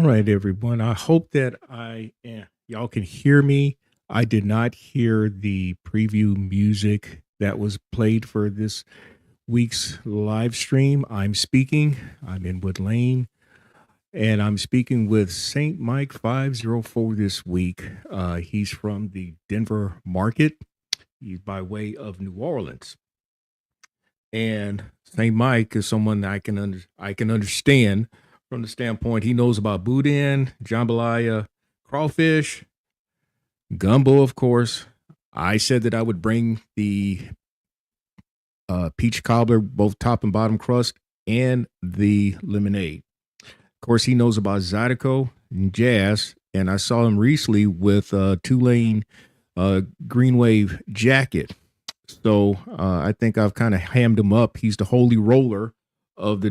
All right, everyone. I hope that y'all can hear me. I did not hear the preview music that was played for this week's live stream. I'm speaking. I'm in Wood Lane, and I'm speaking with Saint Mike 504 this week. He's from the Denver market. He's by way of New Orleans, and Saint Mike is someone that I can understand from the standpoint he knows about boudin, jambalaya, crawfish, gumbo, of course. I said that I would bring the peach cobbler, both top and bottom crust, and the lemonade. Of course, he knows about Zydeco and jazz, and I saw him recently with Tulane Green Wave jacket. So I think I've kind of hammed him up. He's the holy roller of the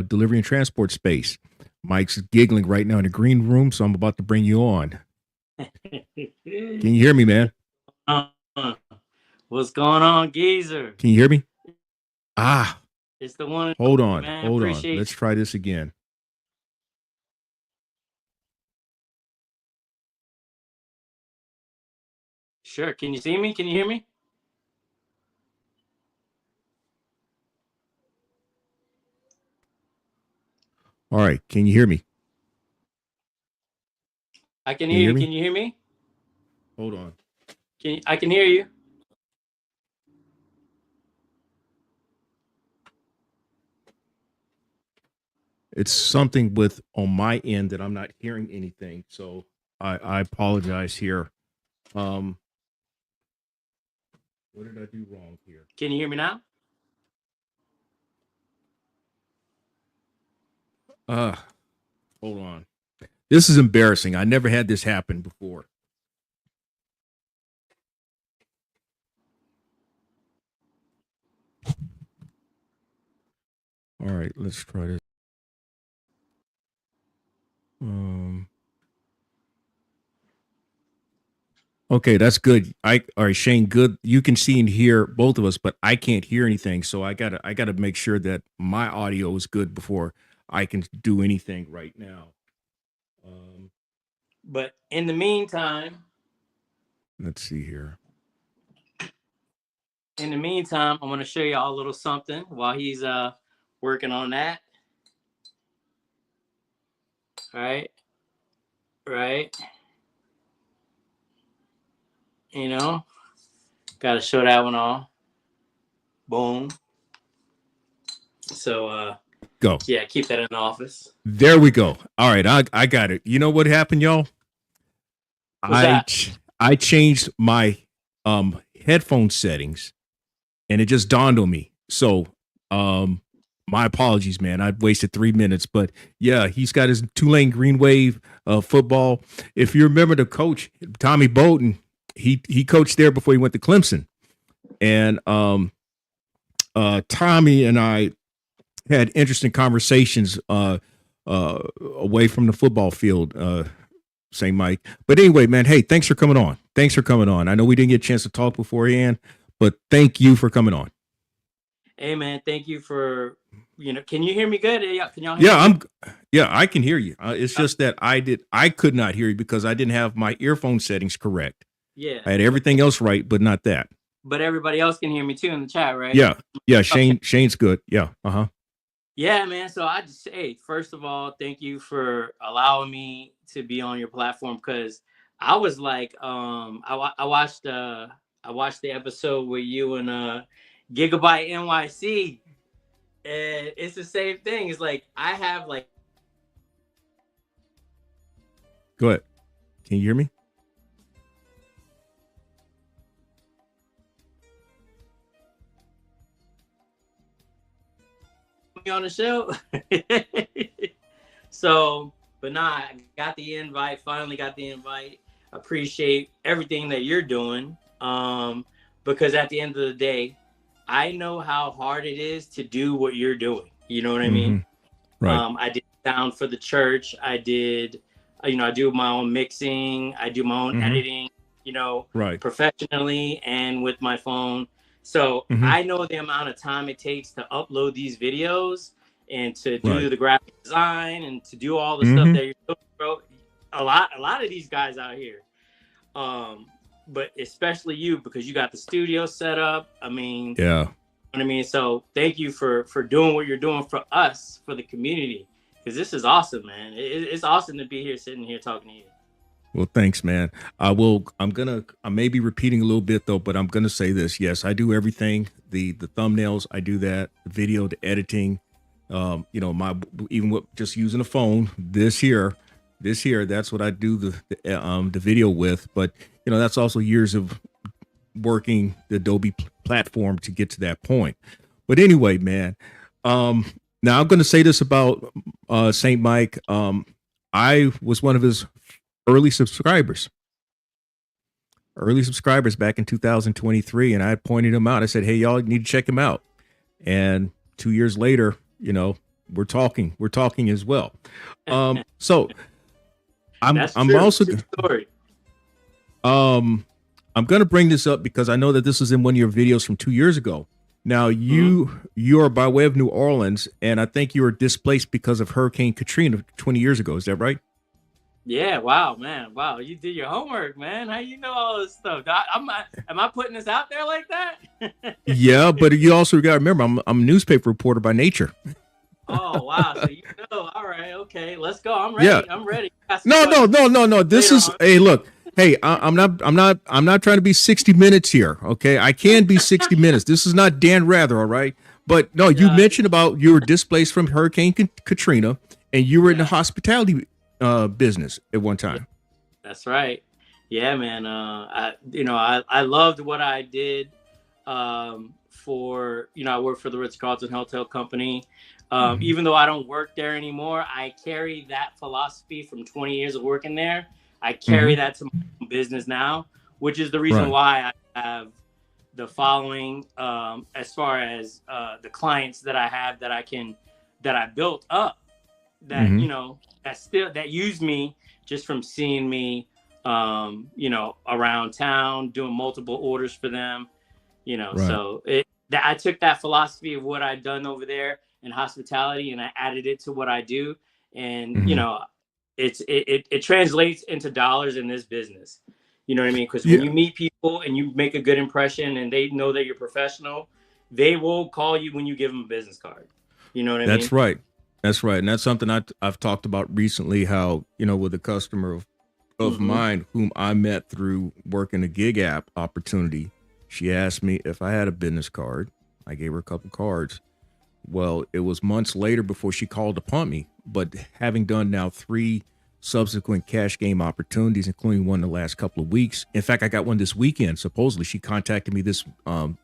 delivery and transport space. Mike's giggling right now in the green room, so I'm about to bring you on. Can you hear me, man? What's going on, Geezer? Can you hear me? It's the one. Hold on, man. hold on. Let's try this again. Sure. Can you see me? Can you hear me? All right. Can you hear me? I can hear you. Can you hear me? Hold on. I can hear you. It's something with on my end that I'm not hearing anything. So I apologize here. What did I do wrong here? Can you hear me now? Hold on. This is embarrassing. I never had this happen before. All right, let's try this. Okay, that's good. All right, Shane, good. You can see and hear both of us, but I can't hear anything. So I gotta make sure that my audio is good before I can do anything right now. But in the meantime, let's see here. In the meantime, I'm gonna show y'all a little something while he's working on that. Right. You know, gotta show that one off. Boom. So go. Yeah, keep that in the office. There we go. All right, I got it. You know what happened, y'all? I changed my headphone settings, and it just dawned on me. So my apologies, man. I wasted 3 minutes, but yeah, he's got his Tulane Green Wave football. If you remember the coach, Tommy Bolton, he coached there before he went to Clemson, and Tommy and I had interesting conversations away from the football field, St. Mike. But anyway, man, hey, thanks for coming on. I know we didn't get a chance to talk beforehand, but thank you for coming on. Hey, man, thank you for, can you hear me good? Can y'all hear me? I can hear you. It's just that I could not hear you because I didn't have my earphone settings correct. Yeah. I had everything else right, but not that. But everybody else can hear me too in the chat, right? Yeah. Shane's good. Yeah. Yeah, man. So I just say, first of all, thank you for allowing me to be on your platform, because I was like, I watched the episode with you and Gigabyte NYC, and it's the same thing. It's like I have like. Go ahead. Can you hear me? On the show. So, but nah, I got the invite. Finally got the invite. Appreciate everything that you're doing. Because at the end of the day, I know how hard it is to do what you're doing. You know what I mean? Right. I did sound for the church. I did, I do my own mixing. I do my own editing, right, professionally and with my phone. So I know the amount of time it takes to upload these videos, and to Right. do the graphic design and to do all the stuff Mm-hmm. that you're doing, bro. A lot of these guys out here, um, but especially you because you got the studio set up. I mean, Yeah. what I mean, so thank you for doing what you're doing for us, for the community, because this is awesome, man. It's awesome to be here, sitting here talking to you. Well, thanks, man. I may be repeating a little bit though, but I'm gonna say this. Yes, I do everything. The thumbnails, I do that. The video, the editing. My even with just using a phone. This here, that's what I do the video with. But that's also years of working the Adobe platform to get to that point. But anyway, man. Now I'm gonna say this about Saint Mike. I was one of his early subscribers early subscribers back in 2023, and I pointed him out. I said, hey, y'all need to check him out. And 2 years later, we're talking as well. So i'm That's i'm true. also True story. I'm going to bring this up because I know that this is in one of your videos from 2 years ago. Now you are by way of New Orleans, and I think you were displaced because of Hurricane Katrina 20 years ago. Is that right? Yeah, wow, man. Wow, you did your homework, man. How you know all this stuff? Am I putting this out there like that? Yeah, but you also got to remember, I'm a newspaper reporter by nature. Oh, wow. So all right, okay, let's go. I'm Yeah. ready. I'm ready. No. This is on. hey, look. Hey, I'm not trying to be 60 minutes here. Okay, I can be 60 minutes. This is not Dan Rather, all right. But no, you mentioned about you were displaced from Hurricane Katrina, and you were in the hospitality business at one time. That's right. Yeah, man. I loved what I did. I work for the Ritz-Carlton Hotel Company. Mhm. Even though I don't work there anymore, I carry that philosophy from 20 years of working there. I carry Mhm. that to my own business now, which is the reason Right. why I have the following, as far as the clients that I have that I built up, that Mhm. that use me just from seeing me, around town doing multiple orders for them. Right. So that I took that philosophy of what I'd done over there in hospitality and I added it to what I do, and Mhm. it translates into dollars in this business. You know what I mean? Because when Yeah. you meet people and you make a good impression and they know that you're professional, they will call you when you give them a business card. You know what I That's mean? right. That's right. And that's something I've talked about recently. How with a customer of Mm-hmm. mine whom I met through working a gig app opportunity. She asked me if I had a business card. I gave her a couple cards. Well, it was months later before she called upon me. But having done now 3 subsequent cash game opportunities, including one in the last couple of weeks. In fact, I got one this weekend. Supposedly, she contacted me this on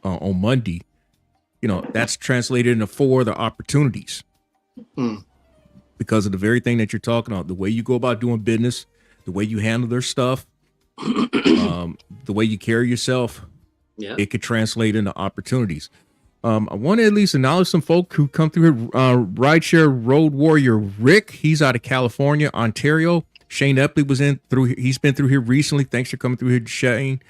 Monday. That's translated into 4 other opportunities Mm. because of the very thing that you're talking about, the way you go about doing business, the way you handle their stuff, the way you carry yourself. Yeah. It could translate into opportunities. I want to at least acknowledge some folk who come through here. Rideshare Road Warrior Rick, he's out of California, Ontario. Shane Epley was in through. He's been through here recently. Thanks for coming through here, Shane.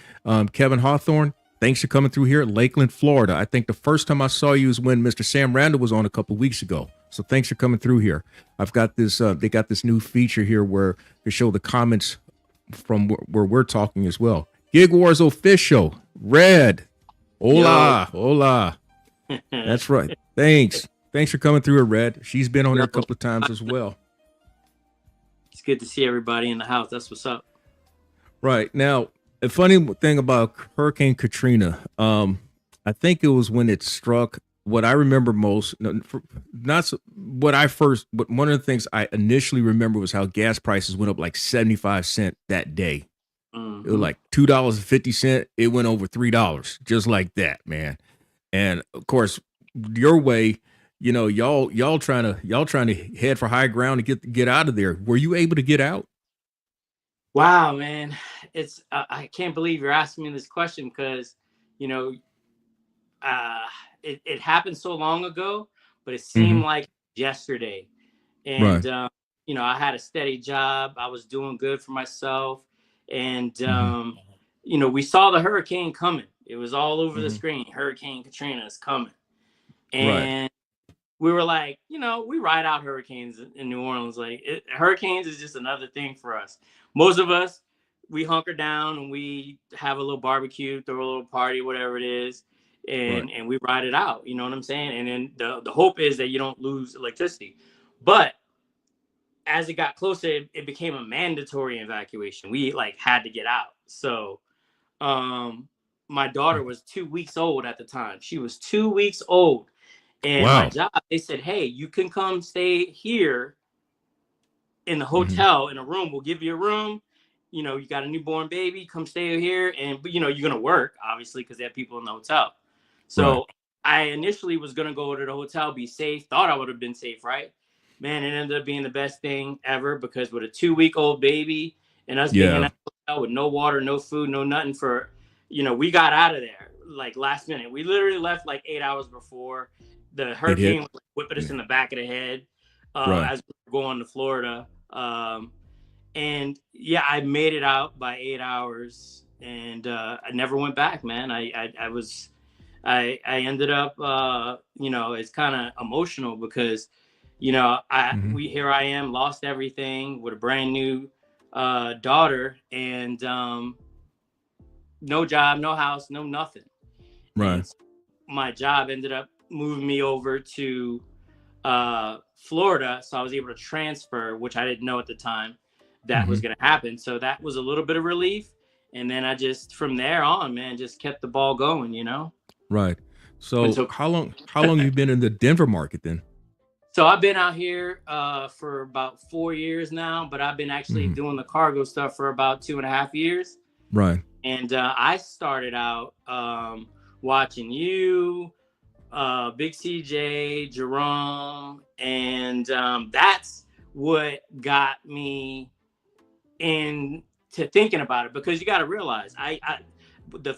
Kevin Hawthorne, thanks for coming through here, Lakeland, Florida. I think the first time I saw you was when Mr. Sam Randall was on a couple of weeks ago. So thanks for coming through here. I've got this. They got this new feature here where they show the comments from where we're talking as well. Gig Wars official, Red. Hola, hola. That's right. Thanks for coming through, Red. She's been on here a couple of times as well. It's good to see everybody in the house. That's what's up. Right. Now, a funny thing about Hurricane Katrina, I think it was when it struck. What I remember most, not what I first, but one of the things I initially remember was how gas prices went up like 75 cents that day. It was like $2.50. It went over $3, just like that, man. And of course, your way, y'all trying to head for high ground to get out of there. Were you able to get out? Wow, man. I can't believe you're asking me this question because, you know, uh, it happened so long ago, but it seemed Mm-hmm. like yesterday. Right. And, I had a steady job. I was doing good for myself. And, Mm-hmm. we saw the hurricane coming. It was all over the Mm-hmm. screen. Hurricane Katrina is coming. Right. And we were like, we ride out hurricanes in New Orleans. Like hurricanes is just another thing for us. Most of us, we hunker down and we have a little barbecue, throw a little party, whatever it is, and we ride it out. You know what I'm saying? And then the hope is that you don't lose electricity. But as it got closer, it became a mandatory evacuation. We like had to get out. So my daughter was 2 weeks old at the time. She was 2 weeks old. And my job, they said, hey, you can come stay here in the hotel in a room. We'll give you a room. You got a newborn baby, come stay here. And, you're going to work, obviously, because they have people in the hotel. So I initially was going to go to the hotel, be safe, thought I would have been safe, right? Man, it ended up being the best thing ever because with a 2-week-old baby and us being in that hotel with no water, no food, no nothing for, we got out of there like last minute. We literally left like 8 hours before the hurricane was whipping us in the back of the head as we were going to Florida. And yeah, I made it out by 8 hours and I never went back, man. I ended up, it's kind of emotional because, here I am, lost everything with a brand new daughter and no job, no house, no nothing. Right. And my job ended up moving me over to Florida. So I was able to transfer, which I didn't know at the time that was going to happen. So that was a little bit of relief. And then I just, from there on, man, just kept the ball going, Right. So how long have you been in the Denver market then? So I've been out here for about 4 years now, but I've been actually doing the cargo stuff for about 2.5 years. Right. And I started out watching you, Big CJ, Jerome, and that's what got me into thinking about it. Because you got to realize,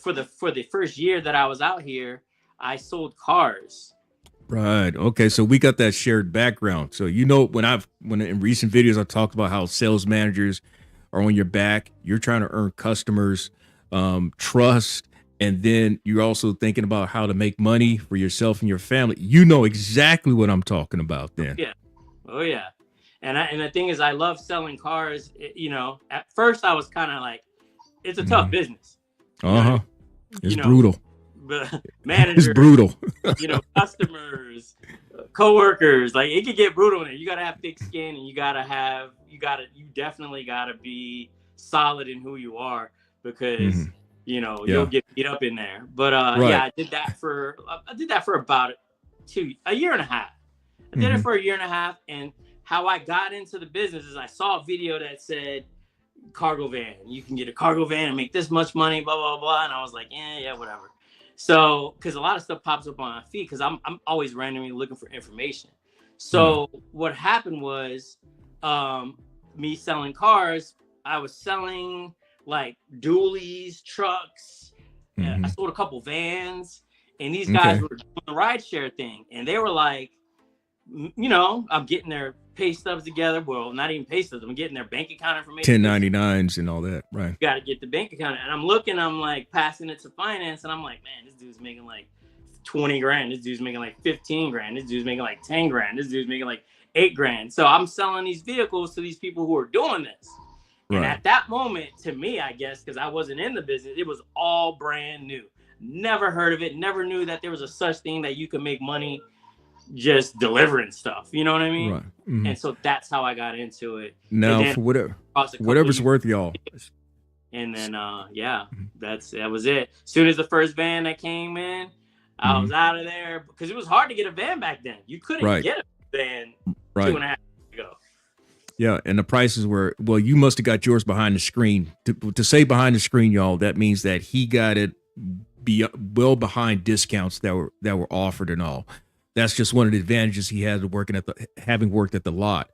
for the first year that I was out here, I sold cars. Right. Okay. So we got that shared background. So when in recent videos I talked about how sales managers are on your back, you're trying to earn customers' trust. And then you're also thinking about how to make money for yourself and your family. You know exactly what I'm talking about then. Yeah. Oh yeah. And the thing is, I love selling cars. At first I was kind of like, it's a tough business. It's brutal. Managers, it's brutal. Customers, coworkers, like it could get brutal in there. You gotta have thick skin and you definitely gotta be solid in who you are because you'll get beat up in there. But yeah, I did that for about a year and a half. I did it for a year and a half, and how I got into the business is I saw a video that said cargo van. You can get a cargo van and make this much money, blah blah blah. And I was like, yeah, whatever. So, because a lot of stuff pops up on my feed, because I'm always randomly looking for information. So what happened was, me selling cars, I was selling like dualies, trucks. I sold a couple vans, and these guys were doing the rideshare thing, and they were like, I'm getting their pay stubs together. Well, not even pay stubs. I'm getting their bank account information. 1099s and all that. Right. You got to get the bank account. And I'm like passing it to finance. And I'm like, man, this dude's making like 20 grand. This dude's making like 15 grand. This dude's making like 10 grand. This dude's making like 8 grand. So I'm selling these vehicles to these people who are doing this. And at that moment, to me, I guess, because I wasn't in the business, it was all brand new. Never heard of it. Never knew that there was a such thing that you could make money just delivering stuff, you know what I mean? Right. And so that's how I got into it. Now, for whatever's worth, y'all. And then, that was it. As soon as the first van that came in, I was out of there because it was hard to get a van back then. You couldn't get a van 2.5 years ago. Yeah, and the prices were, well, you must have got yours behind the screen. To say behind the screen, y'all, that means that he got it well behind discounts that were offered and all. That's just one of the advantages he had having worked at the lot.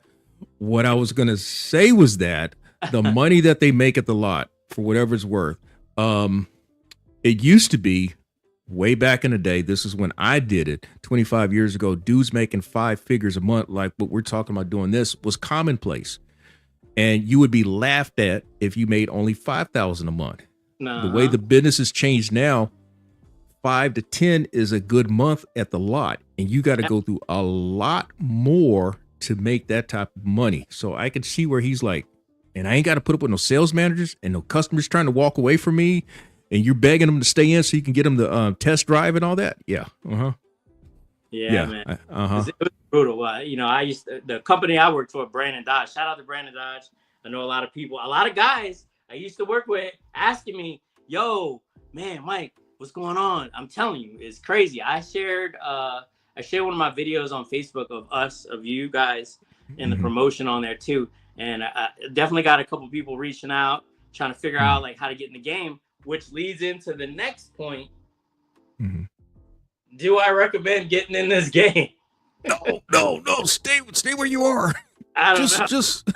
What I was going to say was that the money that they make at the lot, for whatever it's worth, it used to be way back in the day. This is when I did it 25 years ago. Dudes making 5 figures a month, like what we're talking about doing this, was commonplace. And you would be laughed at if you made only $5,000 a month. The way the business has changed now, 5 to 10 is a good month at the lot, and you got to go through a lot more to make that type of money. So I can see where he's like, and I ain't got to put up with no sales managers and no customers trying to walk away from me, and you're begging them to stay in so you can get them to test drive and all that. Yeah. Yeah, man. It was brutal. You know, the company I worked for, Brandon Dodge. Shout out to Brandon Dodge. I know a lot of people, a lot of guys I used to work with asking me, "Yo, man, Mike, what's going on?" I'm telling you, it's crazy. I shared one of my videos on Facebook of you guys, and the promotion on there too. And I definitely got a couple people reaching out, trying to figure out like how to get in the game, which leads into the next point. Do I recommend getting in this game? No. Stay where you are. I don't know. Just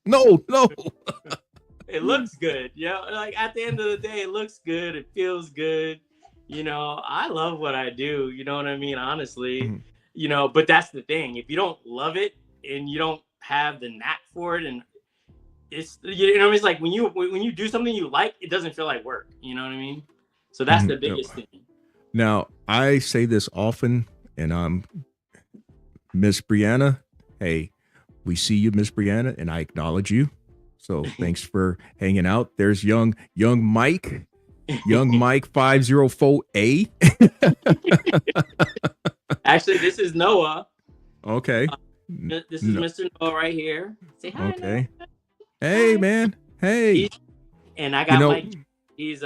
no. It looks good. Yeah. Like at the end of the day, it looks good. It feels good. You know, I love what I do. You know what I mean? Honestly, you know, but that's the thing. If you don't love it and you don't have the knack for it, and it's, you know, it's like when you do something you like, it doesn't feel like work. You know what I mean? So that's the biggest thing. Now, I say this often, and Miss Brianna, hey, we see you, Miss Brianna, and I acknowledge you. So thanks for hanging out. There's young Mike 504A. Actually, this is Noah. Okay. This is Mr. Noah right here. Say hi. Okay. Noah. Hey, man. Hey. And I got Mike. He's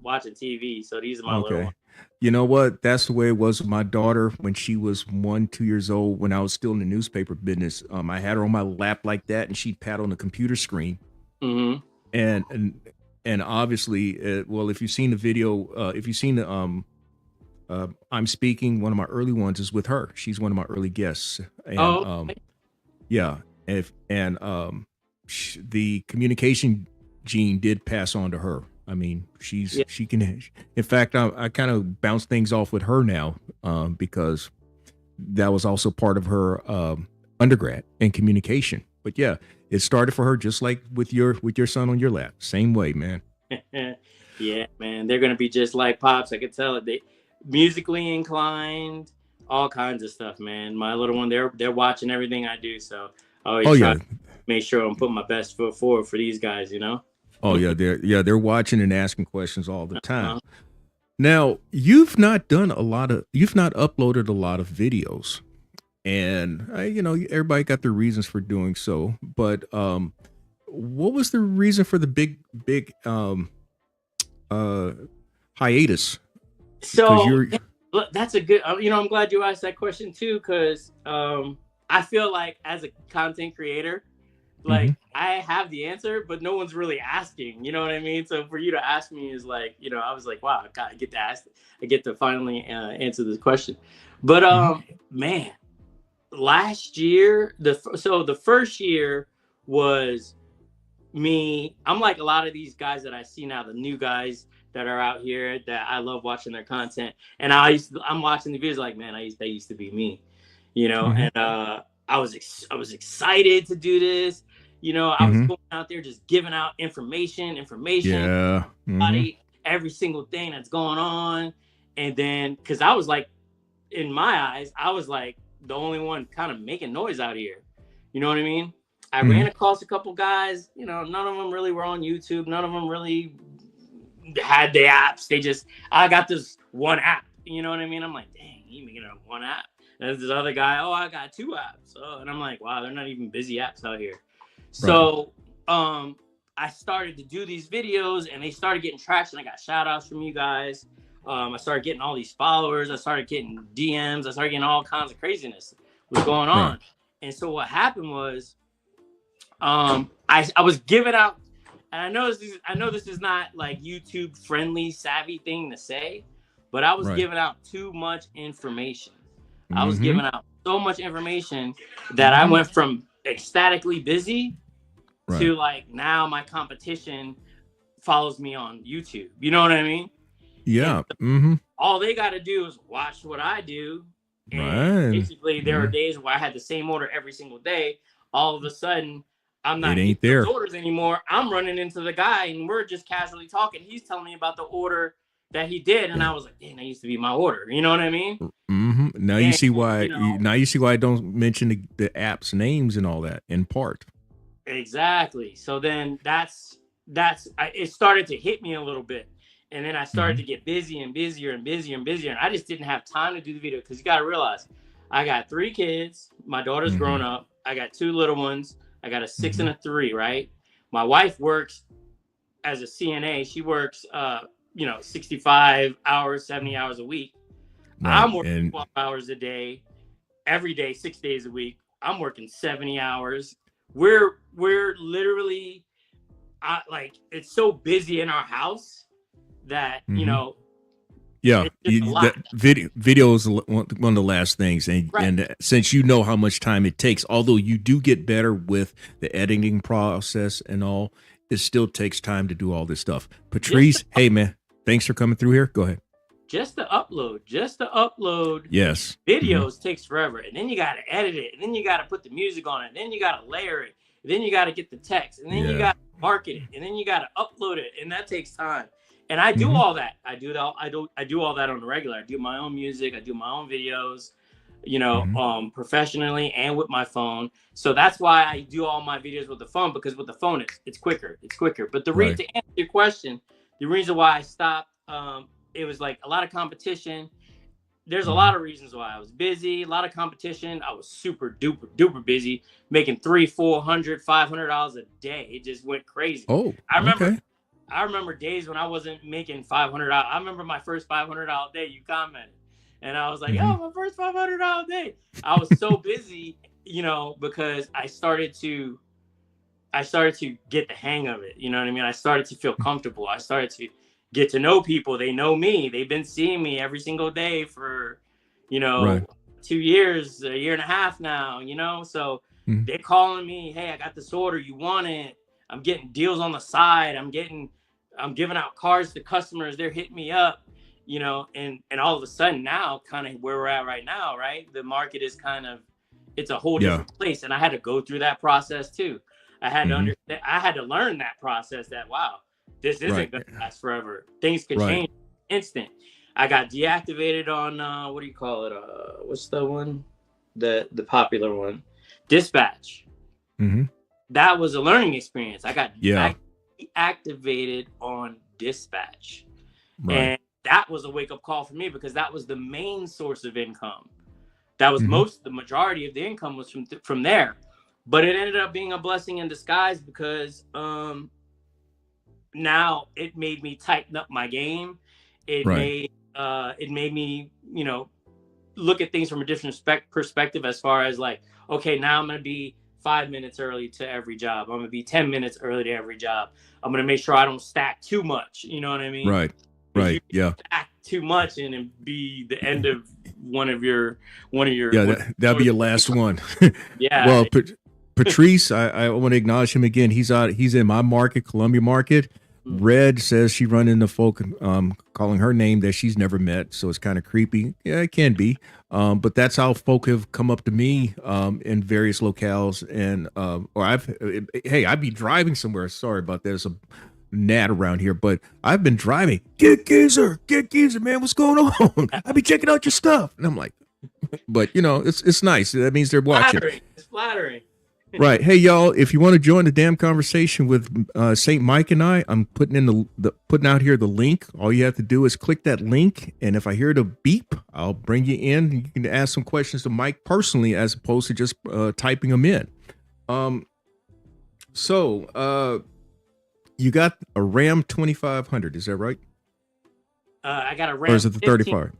watching TV, so these are my little ones. You know what? That's the way it was with my daughter when she was 2 years old, when I was still in the newspaper business. I had her on my lap like that, and she'd pat on the computer screen. And obviously, well, if you've seen the video, if you've seen the I'm Speaking, one of my early ones is with her. She's one of my early guests. And, yeah. The communication gene did pass on to her. I mean, she can, in fact, I kind of bounce things off with her now, because that was also part of her undergrad in communication. But yeah, it started for her just like with your son on your lap. Same way, man. Yeah, man. They're going to be just like Pops. I could tell it. They musically inclined, all kinds of stuff, man. My little one, they're watching everything I do. So I always try to make sure I'm putting my best foot forward for these guys, you know? Oh yeah, they're watching and asking questions all the time. Now, you've not uploaded a lot of videos, and you know, everybody got their reasons for doing so. But what was the reason for the big hiatus? So that's a good. You know, I'm glad you asked that question too, because I feel like as a content creator, like I have the answer, but no one's really asking, you know what I mean? So for you to ask me is like, you know, I was like, wow, I get to ask, I get to finally answer this question. But man, last year, the first year was me. I'm like a lot of these guys that I see now, the new guys that are out here that I love watching their content. And I'm watching the videos like, man, that used to be me, you know? And I was excited to do this. You know, I was going out there just giving out information, every single thing that's going on. And then, because I was like, in my eyes, I was like the only one kind of making noise out here. You know what I mean? I ran across a couple guys, you know, none of them really were on YouTube. None of them really had the apps. I got this one app. You know what I mean? I'm like, dang, you making it one app? And there's this other guy, I got 2 apps. And I'm like, wow, they're not even busy apps out here. So I started to do these videos and they started getting traction. I got shout outs from you guys. I started getting all these followers. I started getting DMs. I started getting all kinds of craziness was going on. And so what happened was I was giving out, and I know this is not like YouTube friendly savvy thing to say, but I was giving out too much information. I was giving out so much information that I went from ecstatically busy to like, now my competition follows me on YouTube. You know what I mean? Yeah. All they got to do is watch what I do. And basically there are days where I had the same order every single day. All of a sudden, I'm not getting those orders anymore. I'm running into the guy and we're just casually talking. He's telling me about the order that he did, and I was like, dang, that used to be my order. You know what I mean? Now you And see why. you know, Now you see why I don't mention the apps names and all that in part. exactly. So then it started to hit me a little bit. And then I started to get busy and busier and busier and busier. And I just didn't have time to do the video because you got to realize I got 3 kids. My daughter's grown up. I got 2 little ones. I got a 6 and a 3, right? My wife works as a CNA. She works, 65 hours, 70 hours a week. Right. I'm working 12 hours a day, every day, 6 days a week. I'm working 70 hours. We're literally, it's so busy in our house that yeah, video is one of the last things, and since you know how much time it takes, although you do get better with the editing process and all, it still takes time to do all this stuff. Patrice, hey man, thanks for coming through here. Go ahead. Just to upload yes videos takes forever, and then you got to edit it, and then you got to put the music on it, and then you got to layer it, and then you got to get the text, and then you got to market it, and then you got to upload it, and that takes time. And I do all that. I do all that on the regular. I do my own music. I do my own videos, professionally and with my phone. So that's why I do all my videos with the phone, because with the phone, it's quicker. It's quicker. But to answer your question, the reason why I stopped, it was like a lot of competition. There's a lot of reasons why. I was busy, a lot of competition. I was super duper busy, making $300, $400, $500 a day. It just went crazy. Oh, I remember days when I wasn't making $500. I remember my first $500 day. You commented, and I was like, "Oh, my first $500 day." I was so busy, because I started to get the hang of it. You know what I mean? I started to feel comfortable. I started to get to know people. They know me. They've been seeing me every single day for, 2 years, a year and a half now. So they're calling me, "Hey, I got this order. You want it?" I'm getting deals on the side. I'm giving out cards to customers. They're hitting me up, and all of a sudden now, kind of where we're at right now, right? The market is it's a whole different place. And I had to go through that process too. I had to understand, I had to learn that process that, wow, this isn't going to last forever. Things could change instant. I got deactivated on, what do you call it? What's the one? The popular one, Dispatch. That was a learning experience. I got deactivated on Dispatch. And that was a wake-up call for me, because that was the main source of income. That was the majority of the income was from there. But it ended up being a blessing in disguise, because now it made me tighten up my game. It made me, look at things from a different perspective, as far as like, okay, now I'm going to be 5 minutes early to every job. I'm going to be 10 minutes early to every job. I'm going to make sure I don't stack too much. You know what I mean? Right. Stack too much and it be the end of one of your. That'll be your last one. Yeah. Well, Patrice, I want to acknowledge him again. He's in my market, Columbia market. Red says she run into folk calling her name that she's never met, so it's kind of creepy. Yeah, it can be, but that's how folk have come up to me in various locales, and I'd be driving somewhere. Sorry about that. There's a gnat around here, but I've been driving. Get Geezer, man, what's going on? I be checking out your stuff, and I'm like, but it's nice. That means they're watching. It's flattering. Right. Hey, y'all, if you want to join the damn conversation with St. Mike and I'm putting putting out here the link. All you have to do is click that link. And if I hear the beep, I'll bring you in. You can ask some questions to Mike personally, as opposed to just typing them in. So you got a Ram 2500. Is that right? I got a Ram. Or is it the 35?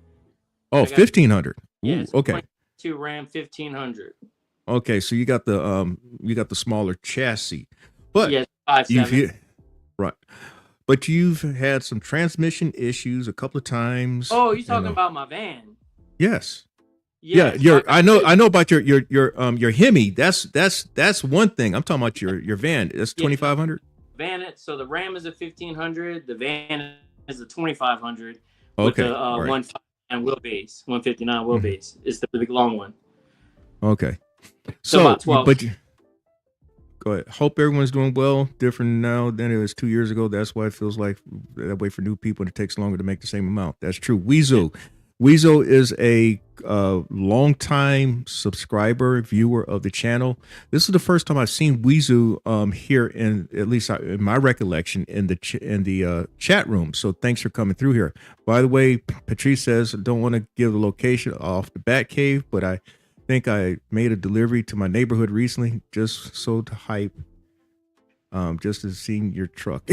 Oh, 1500. Yeah, okay. To Ram 1500. Okay, so you got the smaller chassis, but yes, 5.7. Right, but you've had some transmission issues a couple of times. Oh, you talking about my van? Yes. Yeah. I know about your Hemi. That's one thing. I'm talking about your van. That's 2500. Van. So the Ram is a 1500. The van is a 2500. Okay. With the 159 wheelbase. 159 wheelbase. It's the big long one. Okay. So about 12. But Go ahead. Hope everyone's doing well. Different now than it was 2 years ago. That's why it feels like that way for new people, and it takes longer to make the same amount. That's true. Weezo is a long time subscriber, viewer of the channel. This is the first time I've seen Weezo here in, at least in my recollection, in the chat room. So thanks for coming through here. By the way, Patrice says, don't want to give the location off the Batcave, but I think I made a delivery to my neighborhood recently, just so to hype, just as seeing your truck.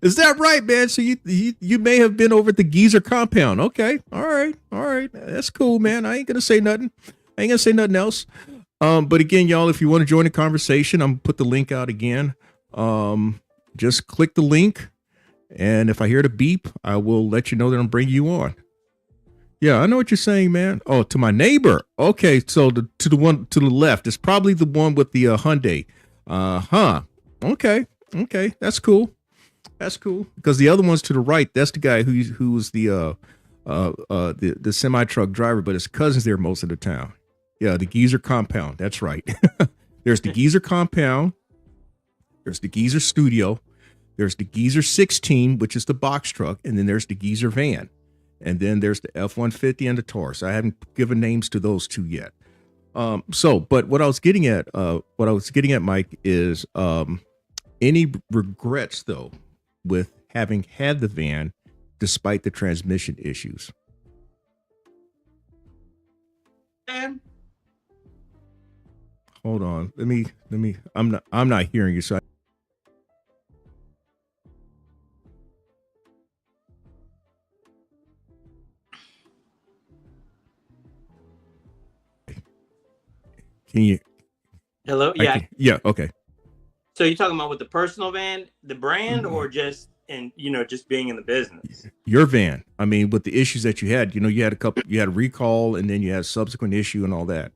Is that right, man? So you may have been over at the Geezer compound. Okay, all right, that's cool, man. I ain't gonna say nothing. I ain't gonna say nothing else. But again, y'all, if you want to join the conversation, I'm gonna put the link out again. Just click the link, and if I hear the beep, I will let you know that I'm bringing you on. Yeah, I know what you're saying, man. Oh, to my neighbor. Okay, so to the one to the left, it's probably the one with the Hyundai. Okay, that's cool. That's cool, because the other one's to the right. That's the guy who's the semi truck driver, but his cousin's there most of the time. Yeah, the Geezer compound. That's right. There's the Geezer compound. There's the Geezer studio. There's the Geezer 16, which is the box truck, and then there's the Geezer van. And then there's the F-150 and the Taurus. I haven't given names to those two yet. But what I was getting at, Mike, is any regrets though with having had the van, despite the transmission issues? Hold on. Let me. I'm not hearing you. So can you? Hello. Yeah. Yeah. Okay. So you're talking about with the personal van, the brand, or just just being in the business? Your van. I mean, with the issues that you had, you had a recall, and then you had a subsequent issue and all that.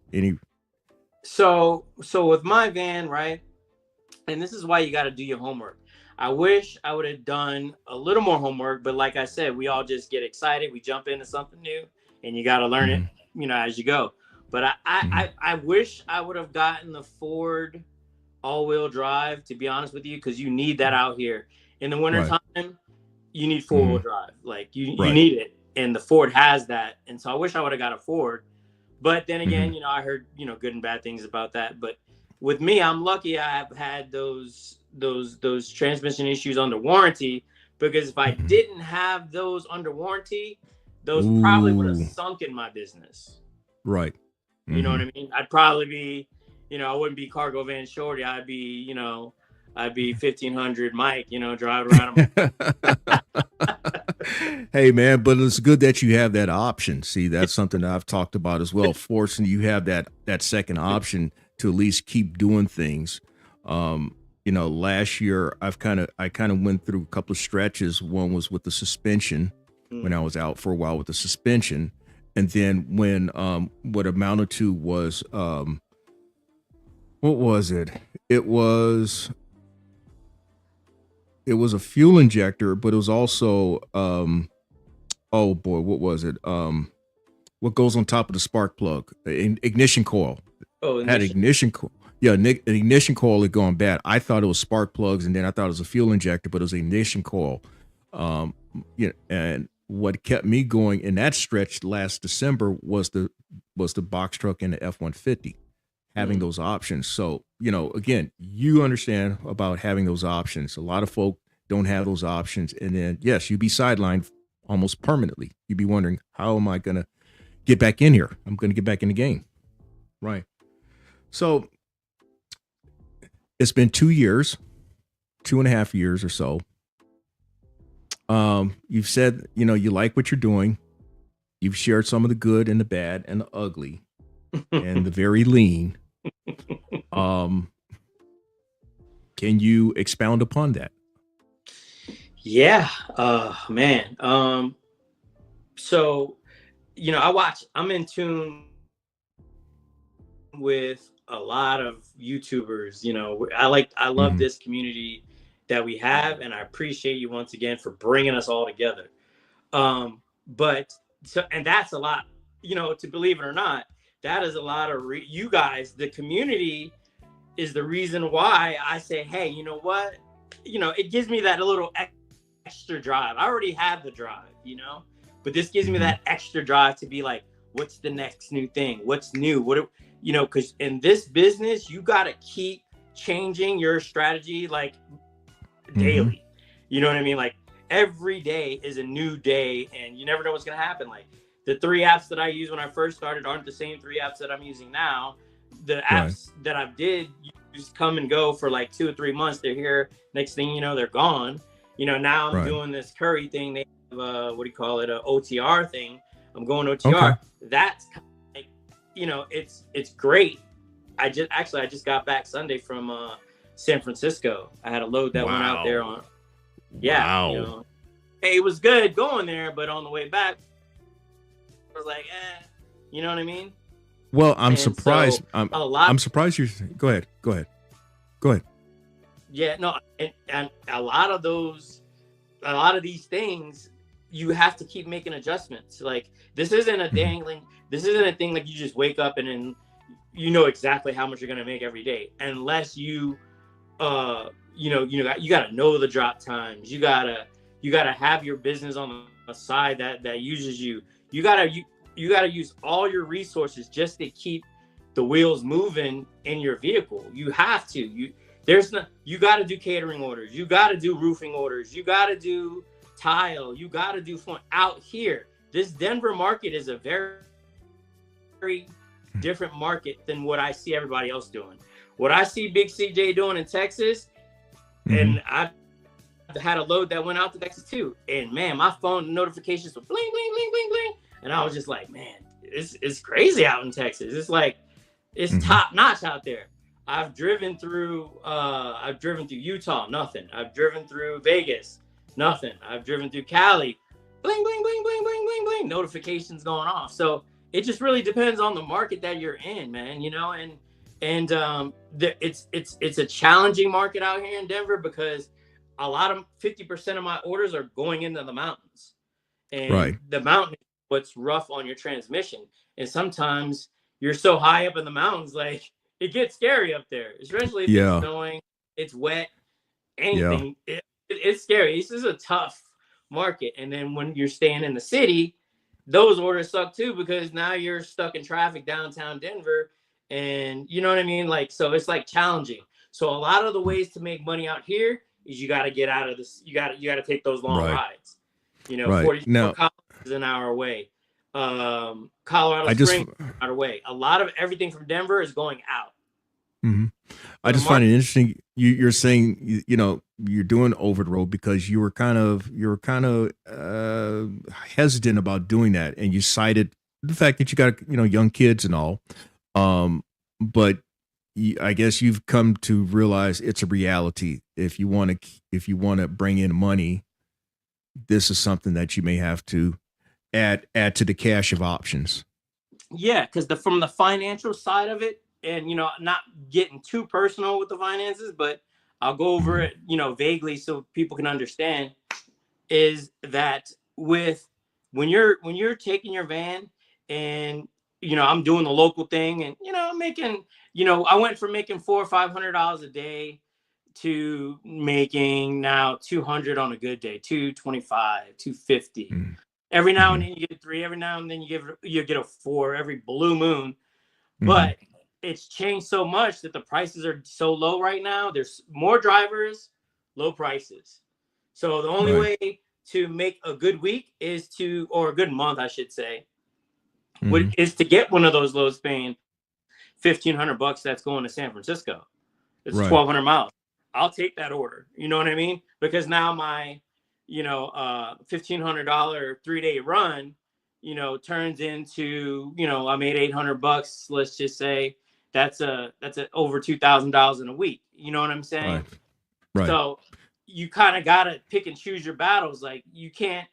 So with my van, right? And this is why you got to do your homework. I wish I would have done a little more homework, but like I said, we all just get excited. We jump into something new, and you got to learn it, as you go. But I wish I would have gotten the Ford all-wheel drive, to be honest with you, because you need that out here in the wintertime. You need four-wheel drive. Like you need it, and the Ford has that. And so I wish I would have got a Ford. But then again, I heard good and bad things about that. But with me, I'm lucky I have had those transmission issues under warranty, because if I didn't have those under warranty, those probably would have sunk in my business. Right. You know what I mean? I'd probably be, I wouldn't be Cargo Van Shorty. I'd be 1500 Mike, driving around. Hey man, but it's good that you have that option. See, that's something that I've talked about as well. Forcing you have that second option to at least keep doing things. Last year I kind of went through a couple of stretches. One was with the suspension, when I was out for a while with the suspension. And then when what amounted to was what was it? It was a fuel injector, but it was also oh boy, what was it? What goes on top of the spark plug? Ignition coil. Oh, had ignition coil. Yeah, an ignition coil had gone bad. I thought it was spark plugs, and then I thought it was a fuel injector, but it was an ignition coil. And what kept me going in that stretch last December was the box truck and the F-150, having those options. So, again, you understand about having those options. A lot of folk don't have those options. And then, yes, you'd be sidelined almost permanently. You'd be wondering, how am I going to get back in here? I'm going to get back in the game. Right. So it's been 2 years, 2.5 years or so. You've said, you like what you're doing. You've shared some of the good and the bad and the ugly and the very lean. Can you expound upon that? Yeah, man. So, I'm in tune with a lot of YouTubers. I love this community that we have, and I appreciate you once again for bringing us all together. And that's a lot, to believe it or not, that is a lot of you guys, the community is the reason why I say, hey, you know what? It gives me that little extra drive. I already have the drive, but this gives me that extra drive to be like, what's the next new thing? What's new? Because in this business, you got to keep changing your strategy like daily. You know what I mean? Like every day is a new day, and you never know what's going to happen. Like the 3 apps that I used when I first started aren't the same 3 apps that I'm using now. The apps that I did use come and go for like 2 or 3 months. They're here. Next thing you know, they're gone. Now I'm doing this curry thing. They have what do you call it? A OTR thing. I'm going OTR. Okay. That's kind of like, it's great. I just got back Sunday from San Francisco. I had a load that went out there on. Yeah. Wow. It was good going there, but on the way back, I was like, you know what I mean? Well, I'm surprised. So I'm surprised you. Go ahead. Yeah, no, and a lot of these things, you have to keep making adjustments. Like this isn't a thing like you just wake up and then you know exactly how much you're gonna make every day, unless you got to know the drop times. You gotta have your business on the side that uses you. You gotta use all your resources just to keep the wheels moving in your vehicle. You have to. You got to do catering orders. You got to do roofing orders. You got to do tile. You got to do flooring out here. This Denver market is a very, very different market than what I see everybody else doing. What I see Big CJ doing in Texas, and I had a load that went out to Texas too. And man, my phone notifications were bling, bling, bling, bling, bling. And I was just like, man, it's crazy out in Texas. It's like, it's top notch out there. I've driven through Utah, nothing. I've driven through Vegas, nothing. I've driven through Cali, bling, bling, bling, bling, bling, bling, bling, notifications going off. So it just really depends on the market that you're in, man, and it's a challenging market out here in Denver because 50% of my orders are going into the mountains, and the mountain is what's rough on your transmission. And sometimes you're so high up in the mountains, like it gets scary up there, especially if it's snowing, it's wet, anything. It's scary. This is a tough market. And then when you're staying in the city, those orders suck too, because now you're stuck in traffic downtown Denver, and you know what I mean? Like, so it's like challenging. So a lot of the ways to make money out here is you got to get out of this. You got to take those long rides. 44 is an hour away. Colorado Springs out away. A lot of everything from Denver is going out. I just find it interesting. You're saying you're doing over the road because you were kind of hesitant about doing that, and you cited the fact that you got young kids and all. But I guess you've come to realize it's a reality. If you want to bring in money, this is something that you may have to add to the cache of options. Yeah, because from the financial side of it, and not getting too personal with the finances, but I'll go over it, vaguely so people can understand, is that when you're taking your van and I'm doing the local thing, and I'm making, I went from making $400 or $500 a day to making now 200 on a good day, 225, 250. Every now and then you get a 3, every now and then you get a 4 every blue moon. But it's changed so much that the prices are so low right now. There's more drivers, low prices. So the only way to make a good week or a good month, I should say, is to get one of those loads paying $1,500 that's going to San Francisco. It's 1,200 miles. I'll take that order. You know what I mean? Because now my $1,500 3-day run, turns into, I made $800. Let's just say that's over $2,000 in a week. You know what I'm saying? Right. So you kind of got to pick and choose your battles. Like you can't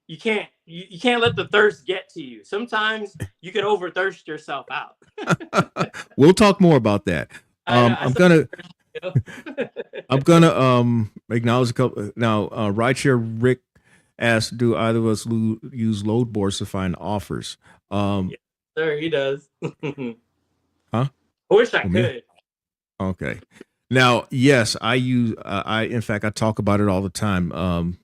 let the thirst get to you. Sometimes you can over thirst yourself out. We'll talk more about that. I'm gonna acknowledge a couple now. Rideshare Rick asked, "Do either of us use load boards to find offers?" Yes, sir, he does. Huh? I wish I could. Okay. Now, yes, I use. In fact, I talk about it all the time.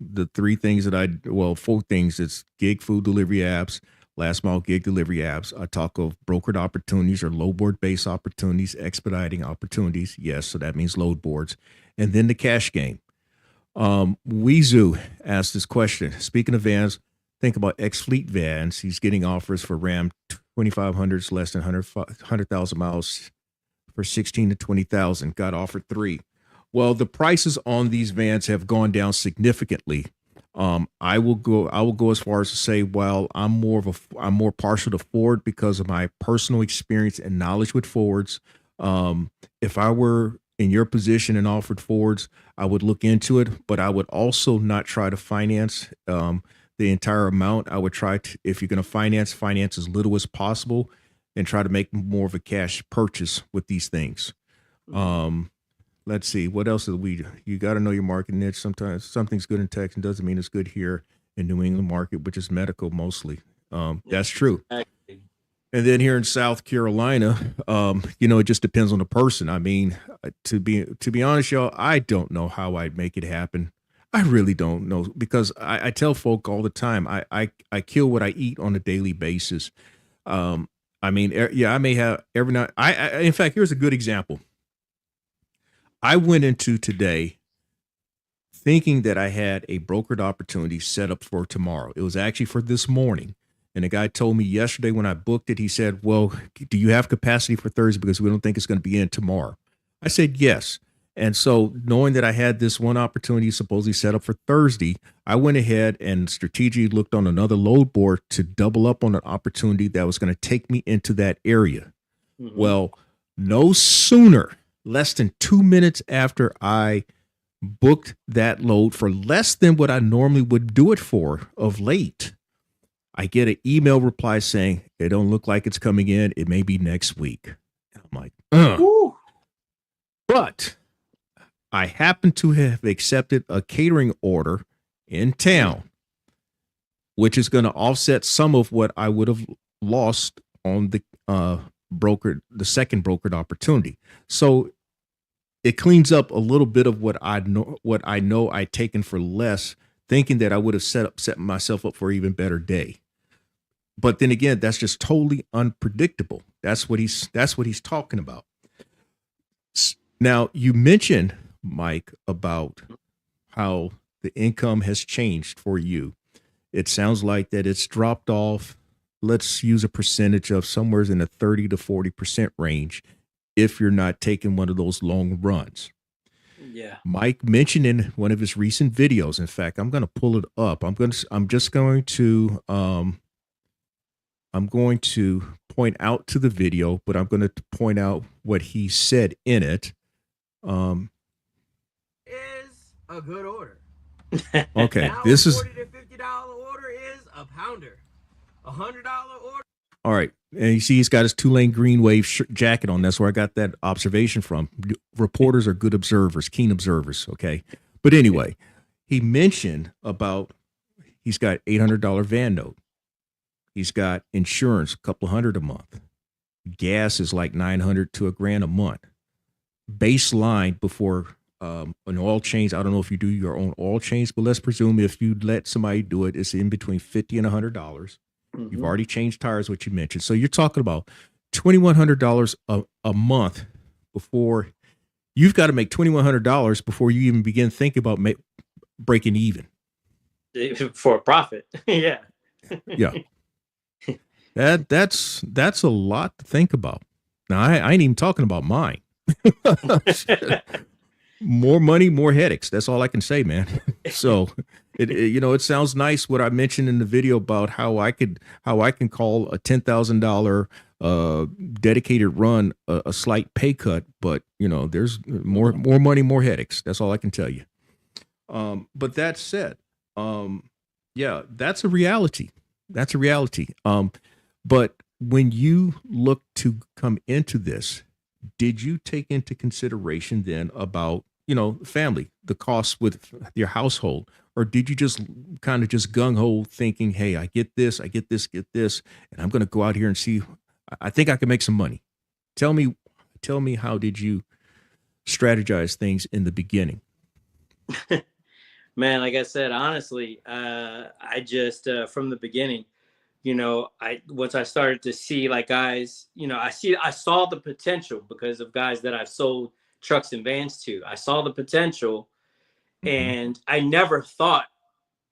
The three things that four things. It's gig food delivery apps, last mile gig delivery apps. I talk of brokered opportunities or load board based opportunities, expediting opportunities. Yes, so that means load boards, and then the cash game. Weezu asked this question. Speaking of vans, think about X Fleet Vans. He's getting offers for Ram 2500s less than 100,000 miles for 16 to 20,000. Got offered three. Well, the prices on these vans have gone down significantly. I will go as far as to say, well, I'm more partial to Ford because of my personal experience and knowledge with Fords. If I were in your position and offered Fords, I would look into it, but I would also not try to finance the entire amount. I would try to, if you're going to finance as little as possible and try to make more of a cash purchase with these things. Um, let's see, what else is you got to know your market niche. Sometimes something's good in Texas doesn't mean it's good here in New England market, which is medical mostly. That's true. Exactly. And then here in South Carolina, it just depends on the person. I mean, to be honest, y'all, I don't know how I'd make it happen. I really don't know because I tell folk all the time, I kill what I eat on a daily basis. Um, I mean, yeah, I may have every night. In fact, here's a good example. I went into today thinking that I had a brokered opportunity set up for tomorrow. It was actually for this morning. And the guy told me yesterday when I booked it, he said, well, do you have capacity for Thursday? Because we don't think it's going to be in tomorrow. I said, yes. And so knowing that I had this one opportunity supposedly set up for Thursday, I went ahead and strategically looked on another load board to double up on an opportunity that was going to take me into that area. Mhm. Well, no sooner, less than 2 minutes after I booked that load for less than what I normally would do it for of late, I get an email reply saying it don't look like it's coming in. It may be next week. And I'm like, Woo. but I happen to have accepted a catering order in town, which is going to offset some of what I would have lost on the second brokered opportunity. So it cleans up a little bit of what I know I'd taken for less, thinking that I would have set myself up for an even better day. But then again, that's just totally unpredictable. That's what he's talking about. Now, you mentioned, Mike, about how the income has changed for you. It sounds like that it's dropped off. Let's use a percentage of somewhere in the 30 to 40% range if you're not taking one of those long runs. Yeah. Mike mentioned in one of his recent videos, in fact, I'm going to pull it up. I'm going to point out to the video, but I'm going to point out what he said in it. Is a good order. Okay, Now this a is $40 to $50 order is a pounder. $100 order. all right. And you see, he's got his two-lane green wave jacket on. That's where I got that observation from. Reporters are good observers, keen observers. Okay, but anyway, he mentioned about he's got $800 van note. He's got insurance, a couple hundred a month. Gas is like 900 to $1,000 a month. Baseline before an oil change. I don't know if you do your own oil change, but let's presume if you let somebody do it, it's in between $50 and $100. You've Mhm. already changed tires, what you mentioned. So you're talking about $2,100 a month before you've got to make $2,100 before you even begin thinking about breaking even. For a profit. Yeah. Yeah. That's a lot to think about. Now I ain't even talking about mine. More money, more headaches. That's all I can say, man. So it sounds nice what I mentioned in the video about how I can call a $10,000 dedicated run a slight pay cut, but there's more money, more headaches. That's all I can tell you. But that said, yeah, that's a reality. That's a reality. But when you look to come into this, did you take into consideration then about, family, the costs with your household, or did you just kind of just gung ho thinking, hey, I get this, get this, and I'm going to go out here and see, I think I can make some money. Tell me, how did you strategize things in the beginning? Man, like I said, honestly, I just from the beginning, once I started to see like guys, I saw the potential because of guys that I've sold trucks and vans to. I saw the potential, Mm-hmm. and I never thought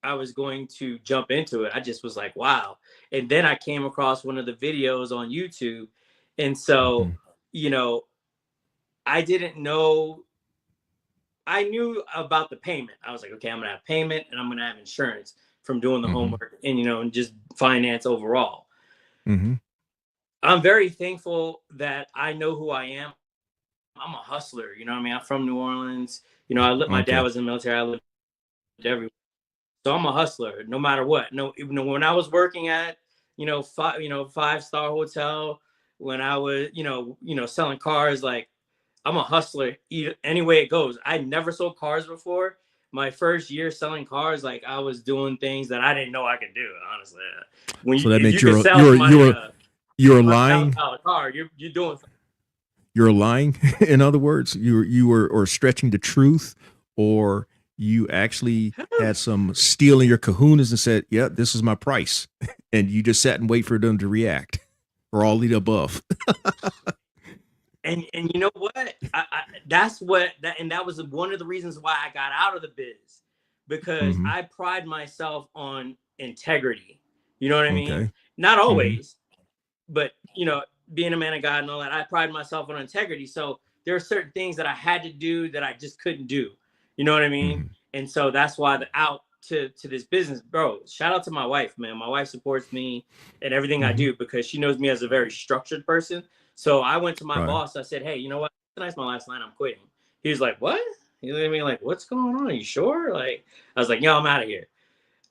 I was going to jump into it. I just was like, wow. And then I came across one of the videos on YouTube. And Mm-hmm. so, you know, I didn't know, I knew about the payment. I was like, okay, I'm going to have payment and I'm going to have insurance from doing the Mm-hmm. homework and, and just finance overall. Mm-hmm. I'm very thankful that I know who I am. I'm a hustler. You know what I mean? I'm from New Orleans. My dad Okay. was in the military. I lived everywhere. So I'm a hustler, no matter what. No, even when I was working at, five-star hotel, when I was, selling cars, like I'm a hustler any way it goes. I never sold cars before. My first year selling cars, like I was doing things that I didn't know I could do. Honestly, So that if makes you could sell somebody a you're lying. $100,000 car, you're doing something. You're lying. In other words, you were or stretching the truth, or you actually had some steel in your kahunas and said, "Yeah, this is my price," and you just sat and wait for them to react, or all the above. And you know what? That was one of the reasons why I got out of the biz, because Mm-hmm. I pride myself on integrity. You know what I mean? Okay. Not Mm-hmm. always, but being a man of God and all that, I pride myself on integrity. So there are certain things that I had to do that I just couldn't do. You know what I mean? Mm-hmm. And so that's why the out to this business, bro. Shout out to my wife, man. My wife supports me in everything I Mm-hmm. do because she knows me as a very structured person. So I went to my Right. boss. I said, hey, you know what? Tonight's my last night. I'm quitting. He was like, what? You know what I mean? Like, what's going on? Are you sure? Like, I was like, yo, I'm out of here.